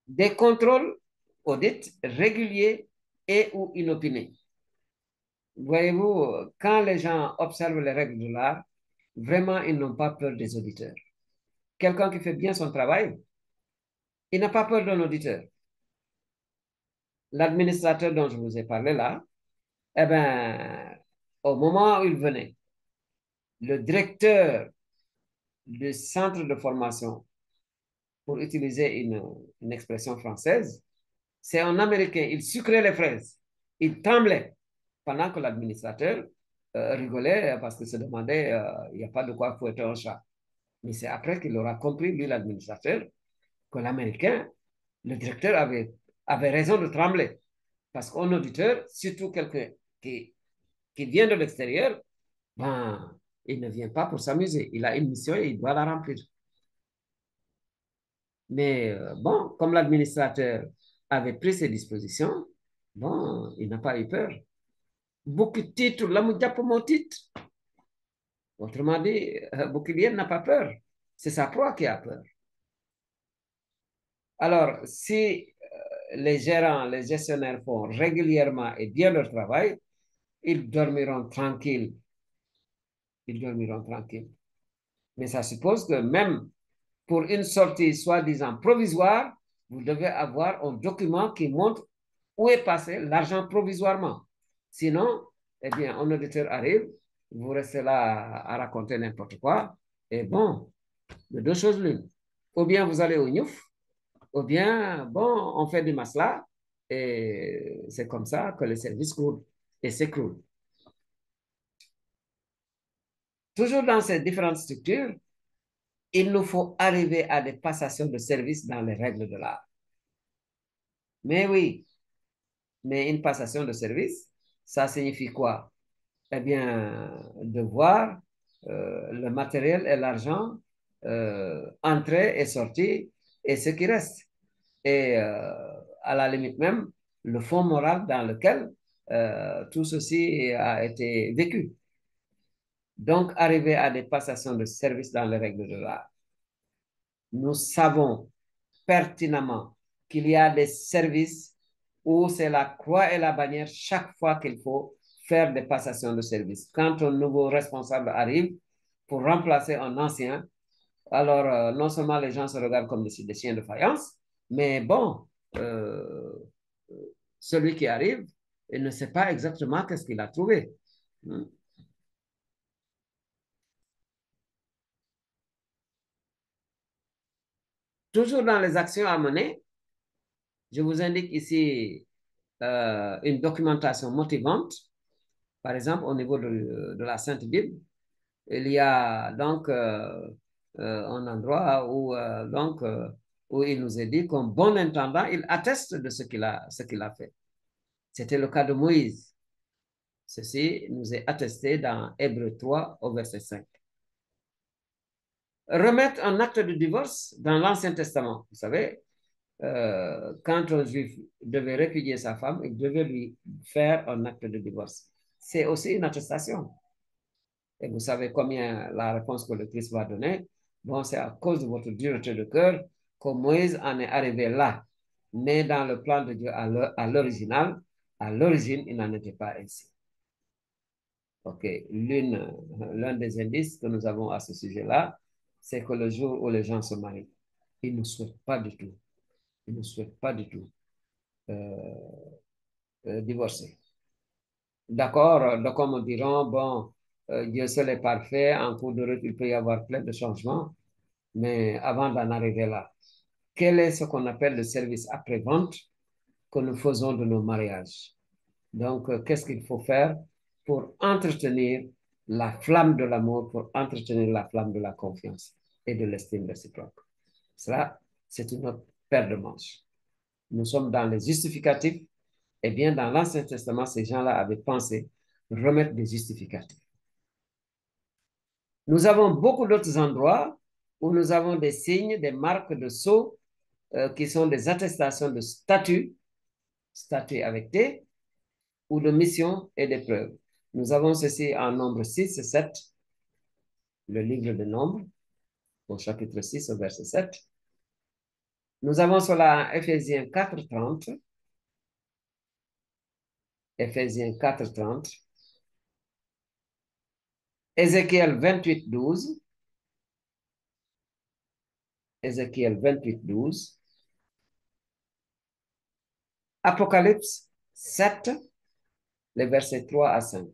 Des contrôles audits réguliers et ou inopinés. Voyez-vous, quand les gens observent les règles de l'art, vraiment, ils n'ont pas peur des auditeurs. Quelqu'un qui fait bien son travail, il n'a pas peur d'un auditeur. L'administrateur dont je vous ai parlé là, eh bien, au moment où il venait, le directeur du centre de formation, pour utiliser une expression française, c'est un Américain, il sucrait les fraises, il tremblait, pendant que l'administrateur rigolait parce qu'il se demandait, il n'y a pas de quoi fouetter un chat. Mais c'est après qu'il aura compris, lui, l'administrateur, que l'Américain, le directeur avait raison de trembler. Parce qu'un auditeur, surtout quelqu'un qui vient de l'extérieur, ben, il ne vient pas pour s'amuser. Il a une mission et il doit la remplir. Mais bon, comme l'administrateur avait pris ses dispositions, bon, il n'a pas eu peur. Beaucoup de titres, là, pour mon titre. Autrement dit, Bouquilier n'a pas peur. C'est sa proie qui a peur. Alors, si les gérants, les gestionnaires font régulièrement et bien leur travail, ils dormiront tranquilles. Ils dormiront tranquilles. Mais ça suppose que même pour une sortie soi-disant provisoire, vous devez avoir un document qui montre où est passé l'argent provisoirement. Sinon, eh bien, un auditeur arrive, vous restez là à raconter n'importe quoi, et bon, de deux choses l'une. Ou bien vous allez au Niouf, ou bien, bon, on fait du masla, et c'est comme ça que le service coule et s'écroule. Toujours dans ces différentes structures, il nous faut arriver à des passations de services dans les règles de l'art. Mais oui, mais une passation de service, ça signifie quoi? Eh bien, de voir le matériel et l'argent entrer et sortir et ce qui reste. Et à la limite même, le fond moral dans lequel tout ceci a été vécu. Donc, arriver à des passations de service dans les règles de l'art. Nous savons pertinemment qu'il y a des services où c'est la croix et la bannière chaque fois qu'il faut faire des passations de service. Quand un nouveau responsable arrive pour remplacer un ancien, alors non seulement les gens se regardent comme des chiens de faïence, mais bon, euh, celui qui arrive, il ne sait pas exactement qu'est-ce qu'il a trouvé. Toujours dans les actions à mener, je vous indique ici une documentation motivante Par exemple, au niveau de la Sainte Bible, il y a donc un endroit où il nous est dit qu'un bon intendant, il atteste de ce qu'il a fait. C'était le cas de Moïse. Ceci nous est attesté dans Hébreux 3 au verset 5. Remettre un acte de divorce dans l'Ancien Testament. Vous savez, quand un juif devait répudier sa femme, il devait lui faire un acte de divorce. C'est aussi une attestation. Et vous savez combien la réponse que le Christ va donner. Bon, c'est à cause de votre dureté de cœur que Moïse en est arrivé là. Mais dans le plan de Dieu à l'original, à l'origine, il n'en était pas ainsi. OK. L'un des indices que nous avons à ce sujet-là, c'est que le jour où les gens se marient, ils ne souhaitent pas du tout, ils ne souhaitent pas du tout euh, divorcer. D'accord, donc comme diront, bon, Dieu seul est parfait, en cours de route, il peut y avoir plein de changements, mais avant d'en arriver là, quel est ce qu'on appelle le service après-vente que nous faisons de nos mariages? Donc, qu'est-ce qu'il faut faire pour entretenir la flamme de l'amour, pour entretenir la flamme de la confiance et de l'estime réciproque? Cela, c'est une autre paire de manches. Nous sommes dans les justificatifs. Eh bien, dans l'Ancien Testament, ces gens-là avaient pensé remettre des justificatifs. Nous avons beaucoup d'autres endroits où nous avons des signes, des marques de sceau qui sont des attestations de statut avec T, ou de mission et d'épreuve. Nous avons ceci en Nombre 6 et 7, le livre de Nombre, au chapitre 6, au verset 7. Nous avons cela en Éphésiens 4, 30. Éphésiens 4, 30. Ézéchiel 28, 12. Ézéchiel 28, 12. Apocalypse 7, les versets 3 à 5.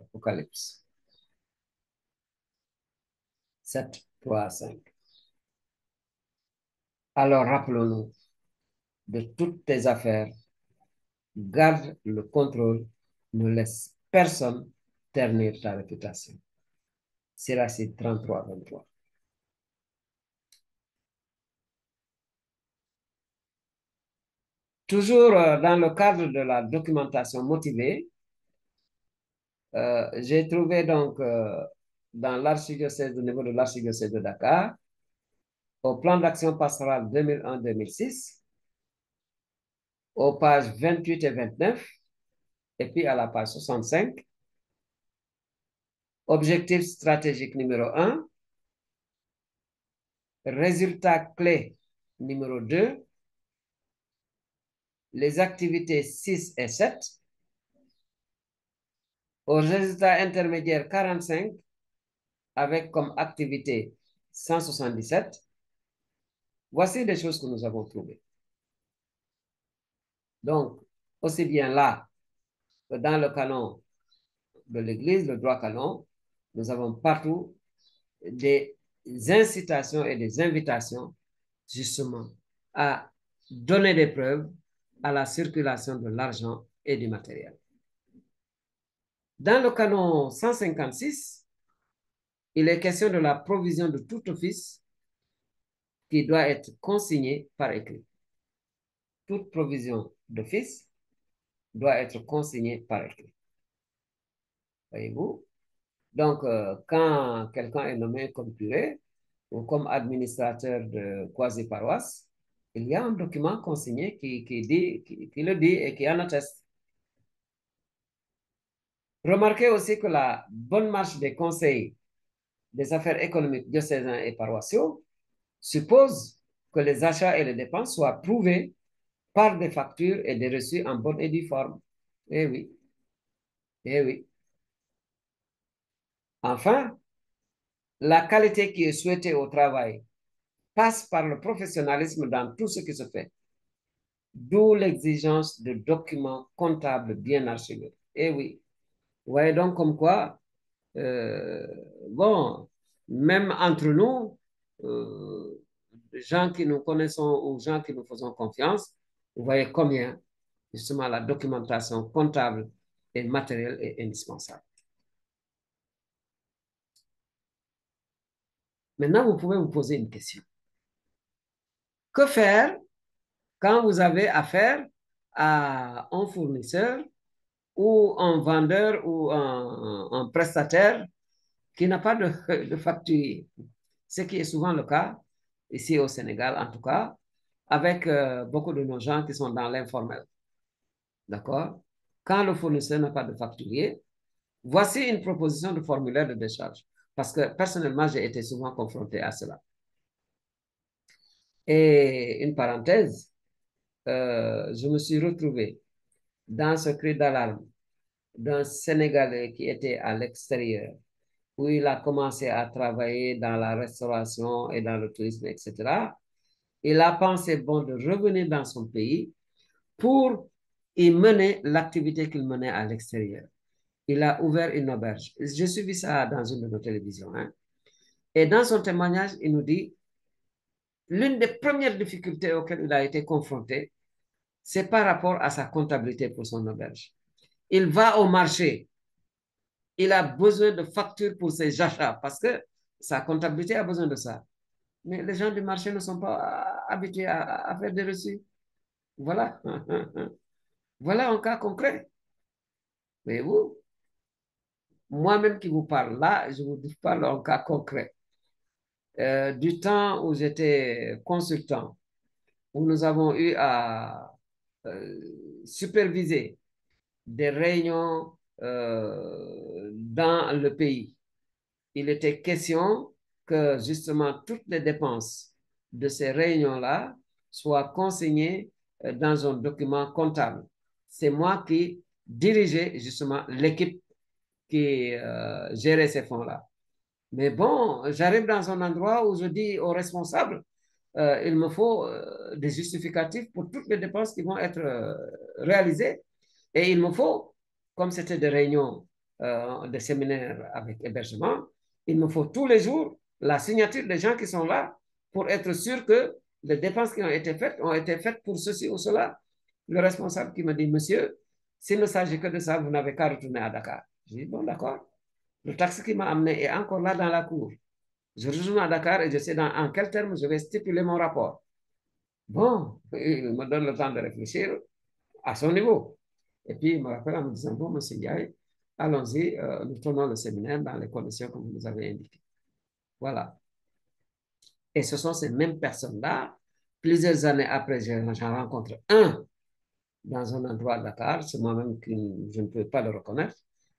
Apocalypse 7, 3 à 5. Alors rappelons-nous de toutes tes affaires, garde le contrôle, ne laisse personne ternir ta réputation. Siracide 33, 23. Toujours dans le cadre de la documentation motivée, j'ai trouvé donc dans l'archidiocèse, au niveau de l'archidiocèse de Dakar, au plan d'action pastorale 2001-2006, aux pages 28 et 29, et puis à la page 65, objectif stratégique numéro 1, résultat clé numéro 2, les activités 6 et 7, au résultat intermédiaire 45, avec comme activité 177. Voici des choses que nous avons trouvées. Donc, aussi bien là que dans le canon de l'Église, le droit canon, nous avons partout des incitations et des invitations justement à donner des preuves à la circulation de l'argent et du matériel. Dans le canon 156, il est question de la provision de tout office qui doit être consigné par écrit. Toute provision d'office doit être consignée par écrit. Voyez-vous? Donc, quand quelqu'un est nommé comme curé ou comme administrateur de quasi-paroisse, il y a un document consigné qui le dit et qui en atteste. Remarquez aussi que la bonne marche des conseils des affaires économiques diocésains et paroissiaux suppose que les achats et les dépenses soient prouvés par des factures et des reçus en bonne et due forme. Eh oui, eh oui. Enfin, la qualité qui est souhaitée au travail passe par le professionnalisme dans tout ce qui se fait, d'où l'exigence de documents comptables bien archivés. Eh oui, vous voyez donc comme quoi, euh, bon, même entre nous, gens qui nous connaissons ou gens qui nous faisons confiance, vous voyez combien, justement, la documentation comptable et matériel est indispensable. Maintenant, vous pouvez vous poser une question. Que faire quand vous avez affaire à un fournisseur ou un vendeur ou un prestataire qui n'a pas de facture, ce qui est souvent le cas, ici au Sénégal en tout cas, avec beaucoup de nos gens qui sont dans l'informel. D'accord? Quand le fournisseur n'a pas de facturier, voici une proposition de formulaire de décharge. Parce que personnellement, j'ai été souvent confronté à cela. Et une parenthèse, je me suis retrouvé dans ce cri d'alarme d'un Sénégalais qui était à l'extérieur, où il a commencé à travailler dans la restauration et dans le tourisme, etc. Il a pensé bon de revenir dans son pays pour y mener l'activité qu'il menait à l'extérieur. Il a ouvert une auberge. J'ai suivi ça dans une de nos télévisions. Hein. Et dans son témoignage, il nous dit, l'une des premières difficultés auxquelles il a été confronté, c'est par rapport à sa comptabilité pour son auberge. Il va au marché, il a besoin de factures pour ses achats parce que sa comptabilité a besoin de ça. Mais les gens du marché ne sont pas habitués à faire des reçus. Voilà. Voilà un cas concret. Voyez-vous, moi-même qui vous parle là, je vous parle en cas concret. Du temps où j'étais consultant, où nous avons eu à superviser des réunions dans le pays. Il était question que justement toutes les dépenses de ces réunions-là soient consignées dans un document comptable. C'est moi qui dirigeais justement l'équipe qui gérait ces fonds-là. Mais bon, j'arrive dans un endroit où je dis aux responsables, il me faut des justificatifs pour toutes les dépenses qui vont être réalisées. Et il me faut, comme c'était des réunions, des séminaires avec hébergement, il me faut tous les jours la signature des gens qui sont là pour être sûr que les dépenses qui ont été faites pour ceci ou cela. Le responsable qui me dit, monsieur, s'il ne s'agit que de ça, vous n'avez qu'à retourner à Dakar. Je dis, bon, d'accord. Le taxi qui m'a amené est encore là dans la cour. Je retourne à Dakar et je sais en quel terme je vais stipuler mon rapport. Bon, il me donne le temps de réfléchir à son niveau. Et puis, il me rappelle en me disant, bon, monsieur Ndiaye, allons-y, nous tournons le séminaire dans les conditions que vous nous avez indiquées. Voilà. Et ce sont ces mêmes personnes-là, plusieurs années après, j'en rencontre un dans un endroit à Dakar, c'est moi-même qui je ne peux pas le reconnaître.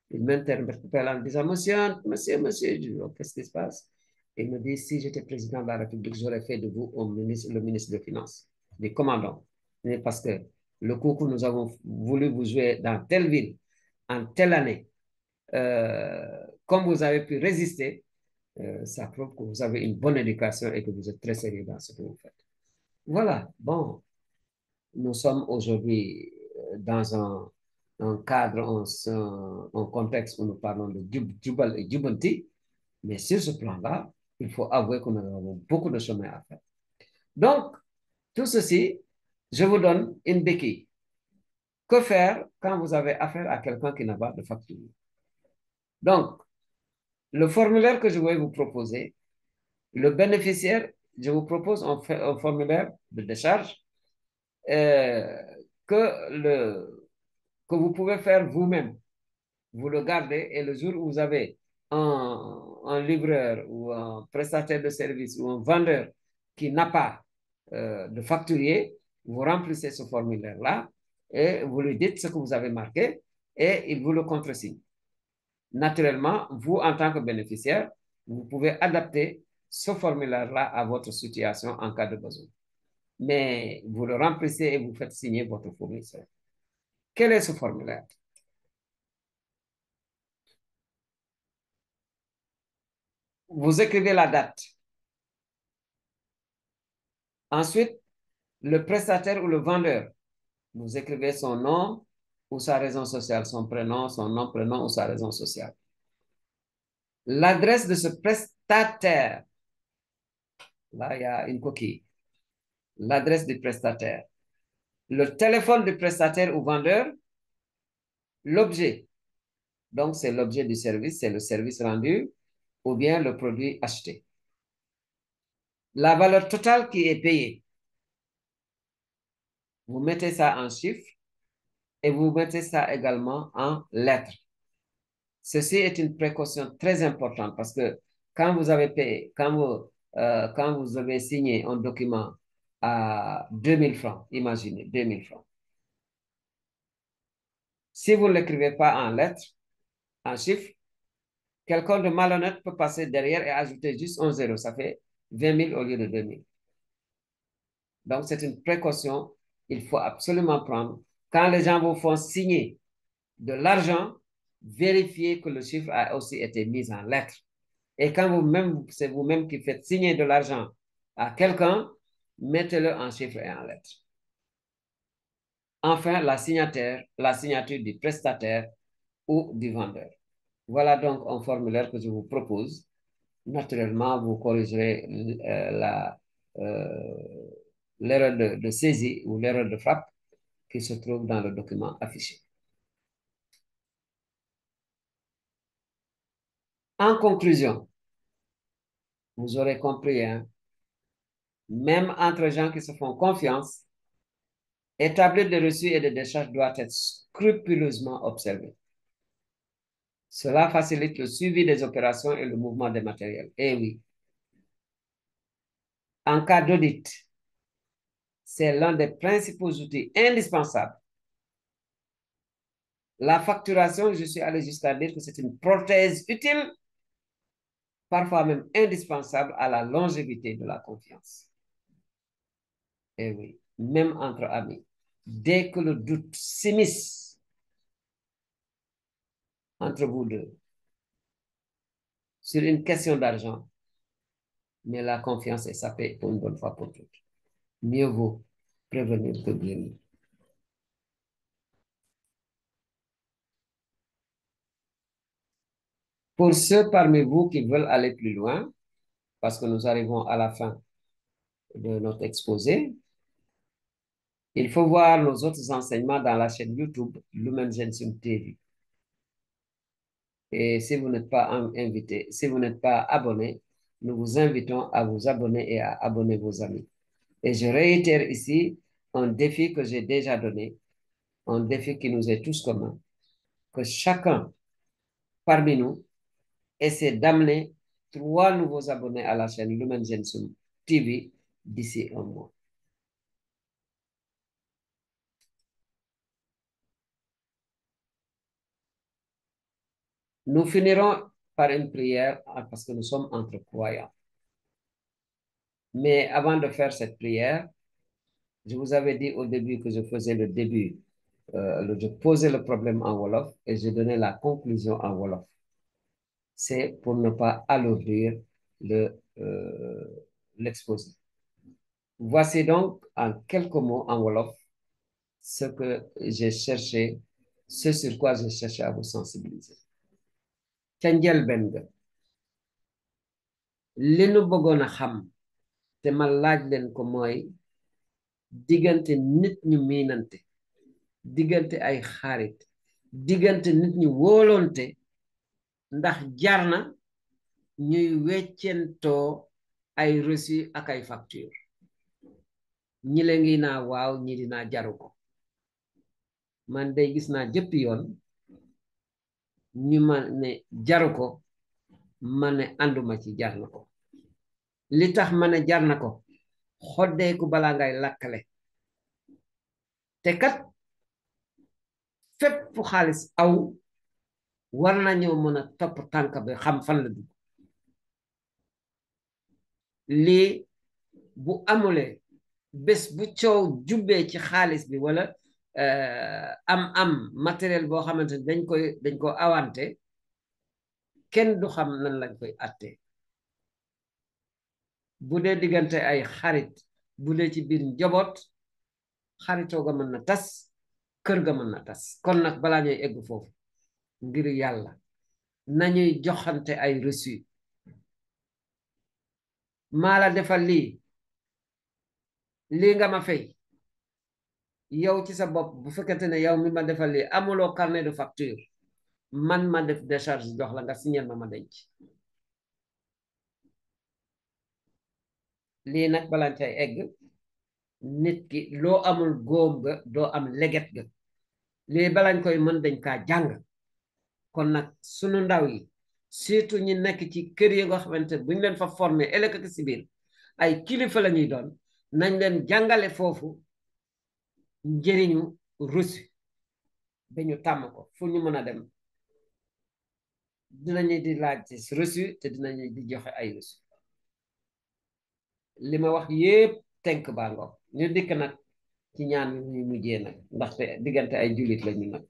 Il m'interpelle en disant, monsieur, je dis, oh, qu'est-ce qui se passe? Il me dit, si j'étais président de la République, j'aurais fait de vous le ministre des Finances, des commandants. Mais parce que le coup que nous avons voulu vous jouer dans telle ville, en telle année, comme vous avez pu résister, ça prouve que vous avez une bonne éducation et que vous êtes très sérieux dans ce que vous faites. Voilà, bon, nous sommes aujourd'hui dans un cadre, un contexte où nous parlons de Jubal et Jubanti, mais sur ce plan-là, il faut avouer que nous avons beaucoup de chemin à faire. Donc, tout ceci, je vous donne une béquille. Que faire quand vous avez affaire à quelqu'un qui n'a pas de facture? Donc, le formulaire que je vais vous proposer, le bénéficiaire, je vous propose un formulaire de décharge euh, que, que vous pouvez faire vous-même. Vous le gardez et le jour où vous avez un livreur ou un prestataire de service ou un vendeur qui n'a pas de facturier, vous remplissez ce formulaire-là et vous lui dites ce que vous avez marqué et il vous le contresigne. Naturellement, vous, en tant que bénéficiaire, vous pouvez adapter ce formulaire-là à votre situation en cas de besoin. Mais vous le remplissez et vous faites signer votre fournisseur. Quel est ce formulaire? Vous écrivez la date. Ensuite, le prestataire ou le vendeur, vous écrivez son nom ou sa raison sociale, son prénom, son nom, prénom ou sa raison sociale. L'adresse de ce prestataire, là, il y a une coquille. L'adresse du prestataire. Le téléphone du prestataire ou vendeur l'objet. Donc, c'est l'objet du service, c'est le service rendu ou bien le produit acheté. La valeur totale qui est payée, vous mettez ça en chiffres et vous mettez ça également en lettres. Ceci est une précaution très importante parce que quand vous avez payé, quand vous avez signé un document à 2000 francs, imaginez 2000 francs. Si vous ne l'écrivez pas en lettres, en chiffres, quelqu'un de malhonnête peut passer derrière et ajouter juste un zéro. Ça fait 20 000 au lieu de 2000. Donc, c'est une précaution qu'il faut absolument prendre. Quand les gens vous font signer de l'argent, vérifiez que le chiffre a aussi été mis en lettres. Et quand vous-même, c'est vous-même qui faites signer de l'argent à quelqu'un, mettez-le en chiffres et en lettres. Enfin, la signature du prestataire ou du vendeur. Voilà donc un formulaire que je vous propose. Naturellement, vous corrigerez l'erreur de saisie ou l'erreur de frappe qui se trouve dans le document affiché. En conclusion, vous aurez compris, hein, même entre gens qui se font confiance, établir des reçus et des décharges doit être scrupuleusement observé. Cela facilite le suivi des opérations et le mouvement des matériels. Eh oui, en cas d'audit, c'est l'un des principaux outils indispensables. La facturation, je suis allé jusqu'à dire que c'est une prothèse utile, parfois même indispensable à la longévité de la confiance. Eh oui, même entre amis. Dès que le doute s'immisce entre vous deux sur une question d'argent, mais la confiance est sapée pour une bonne fois pour toutes. Mieux vaut prévenir que guérir. Pour ceux parmi vous qui veulent aller plus loin, parce que nous arrivons à la fin de notre exposé, il faut voir nos autres enseignements dans la chaîne YouTube Lumen Gentium TV. Et si vous n'êtes pas invité, si vous n'êtes pas abonné, nous vous invitons à vous abonner et à abonner vos amis. Et je réitère ici un défi que j'ai déjà donné, un défi qui nous est tous commun, que chacun parmi nous essaie d'amener 3 nouveaux abonnés à la chaîne Lumen Gentium TV d'ici un mois. Nous finirons par une prière parce que nous sommes entre croyants. Mais avant de faire cette prière, je vous avais dit au début que je faisais le début, je posais le problème en Wolof et je donnais la conclusion en Wolof. C'est pour ne pas alourdir l'exposé. Voici donc en quelques mots en Wolof ce que j'ai cherché, ce sur quoi j'ai cherché à vous sensibiliser. Ca njëlbéen ga li nu bëggoon a xam te ma laaj leen ko mooy diggante nit ñu miinante diggante ay xarit diggante nit ñu wóolonte ndax jar na ñuy weccentoo ay reçu ak ay facture ñi la ngi naa waaw ñi dinaa jaru ko man day gis naa jëpp yoon ñu ma ne jaru ko ma ne ànduma ci jar na ko li tax ma ne jar na ko xoddeeku balaa ngay lakkale te kat fépp fu xaalis aw war nañoo mën a topp tànk bi xam fan la dugg lii bu amulee bés bu coow jubbee ci xaalis bi wala am matériel boo xamante ni dañ ko awante kenn du xam nan lañ koy attee bu dee diggante ay xarit bu dee ci biir njaboot xaritoo ga mën na tas kër ga mën na tas kon nag balaa ñuy egg foofu ngir yàlla nañuy joxante ay reçu maa la defal lii nga ma fay yow ci sa bopp bu fekkente ne yow mi ma defal lii amuloo carnet de facture man ma def décharge jox la nga signer ma denc lii nag balaa cay egg nit ki loo amul góom ga doo am leget ga lii balañ koy mën dañ kaa jàng kon nag sunu ndaw yi surtout ñi nekk ci kër yi nga xamante buñ leen fa former ëllëg ak si biir ay kilifa la ñuy doon nañ leen jàngale foofu njëriñu reçu ba ñu tàmm ko fu ñu mën a dem dinañu di laaj ci reçu te dinañu di joxe ay reçu li ma wax yépp tenk baa ngoog ñu dikk nag ci ñaan yi muy mujjee nag ndaxte diggante ay jullit la ñu nag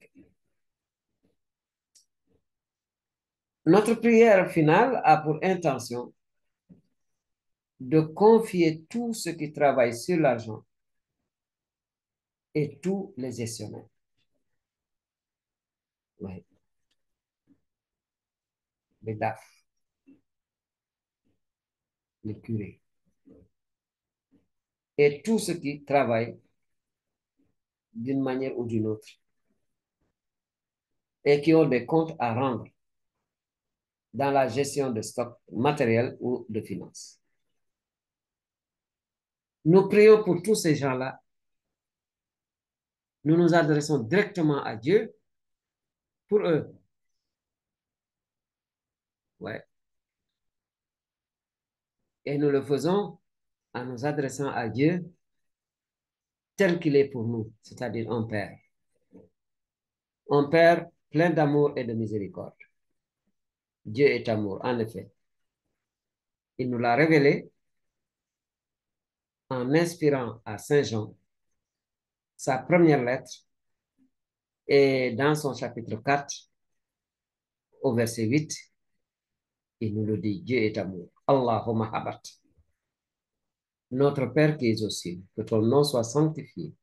notre prière finale a pour intention de confier tous ceux qui travaillent sur l'argent et tous les gestionnaires. Oui. Les DAF, les curés, et tous ceux qui travaillent d'une manière ou d'une autre et qui ont des comptes à rendre dans la gestion de stock matériel ou de finances. Nous prions pour tous ces gens-là. Nous nous adressons directement à Dieu pour eux. Ouais. Et nous le faisons en nous adressant à Dieu tel qu'il est pour nous, c'est-à-dire un Père. Un Père plein d'amour et de miséricorde. Dieu est amour, en effet. Il nous l'a révélé en inspirant à Saint Jean sa première lettre et dans son chapitre 4, au verset 8, il nous le dit, Dieu est amour. Allahumma habat. Notre Père qui es aux cieux, que ton nom soit sanctifié,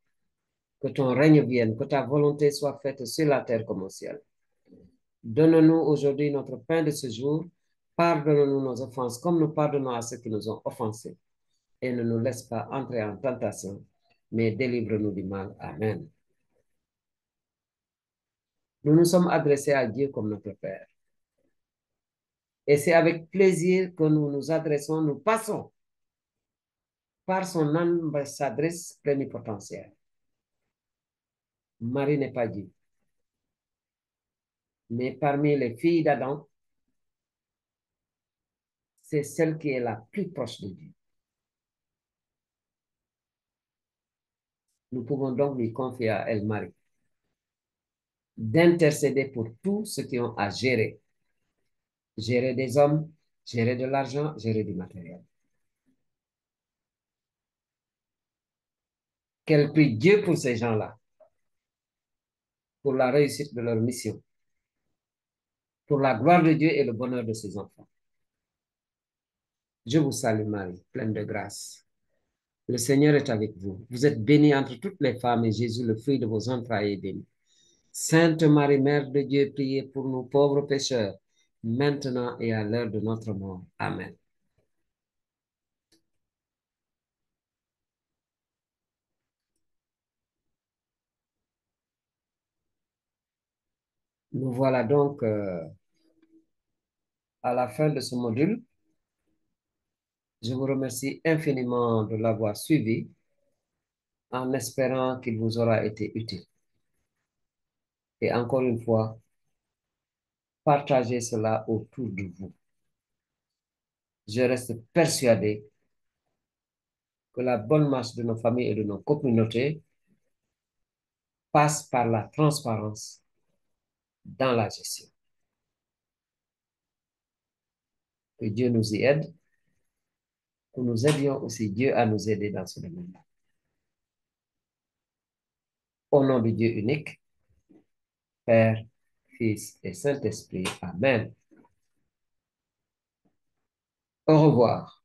que ton règne vienne, que ta volonté soit faite sur la terre comme au ciel. Donne-nous aujourd'hui notre pain de ce jour. Pardonne-nous nos offenses comme nous pardonnons à ceux qui nous ont offensés. Et ne nous laisse pas entrer en tentation, mais délivre-nous du mal. Amen. Nous nous sommes adressés à Dieu comme notre Père. Et c'est avec plaisir que nous nous adressons, nous passons par son ambassadrice plénipotentiaire. Marie n'est pas Dieu. Mais parmi les filles d'Adam, c'est celle qui est la plus proche de Dieu. Nous pouvons donc lui confier à elle, Marie, d'intercéder pour tous ceux qui ont à gérer. Gérer des hommes, gérer de l'argent, gérer du matériel. Qu'elle prie Dieu pour ces gens-là, pour la réussite de leur mission, pour la gloire de Dieu et le bonheur de ses enfants. Je vous salue Marie, pleine de grâce. Le Seigneur est avec vous. Vous êtes bénie entre toutes les femmes et Jésus, le fruit de vos entrailles, est béni. Sainte Marie, Mère de Dieu, priez pour nous pauvres pécheurs, maintenant et à l'heure de notre mort. Amen. Nous voilà donc à la fin de ce module. Je vous remercie infiniment de l'avoir suivi en espérant qu'il vous aura été utile. Et encore une fois, partagez cela autour de vous. Je reste persuadé que la bonne marche de nos familles et de nos communautés passe par la transparence dans la gestion. Que Dieu nous y aide, que nous aidions aussi Dieu à nous aider dans ce domaine-là. Au nom de Dieu unique, Père, Fils et Saint-Esprit. Amen. Au revoir.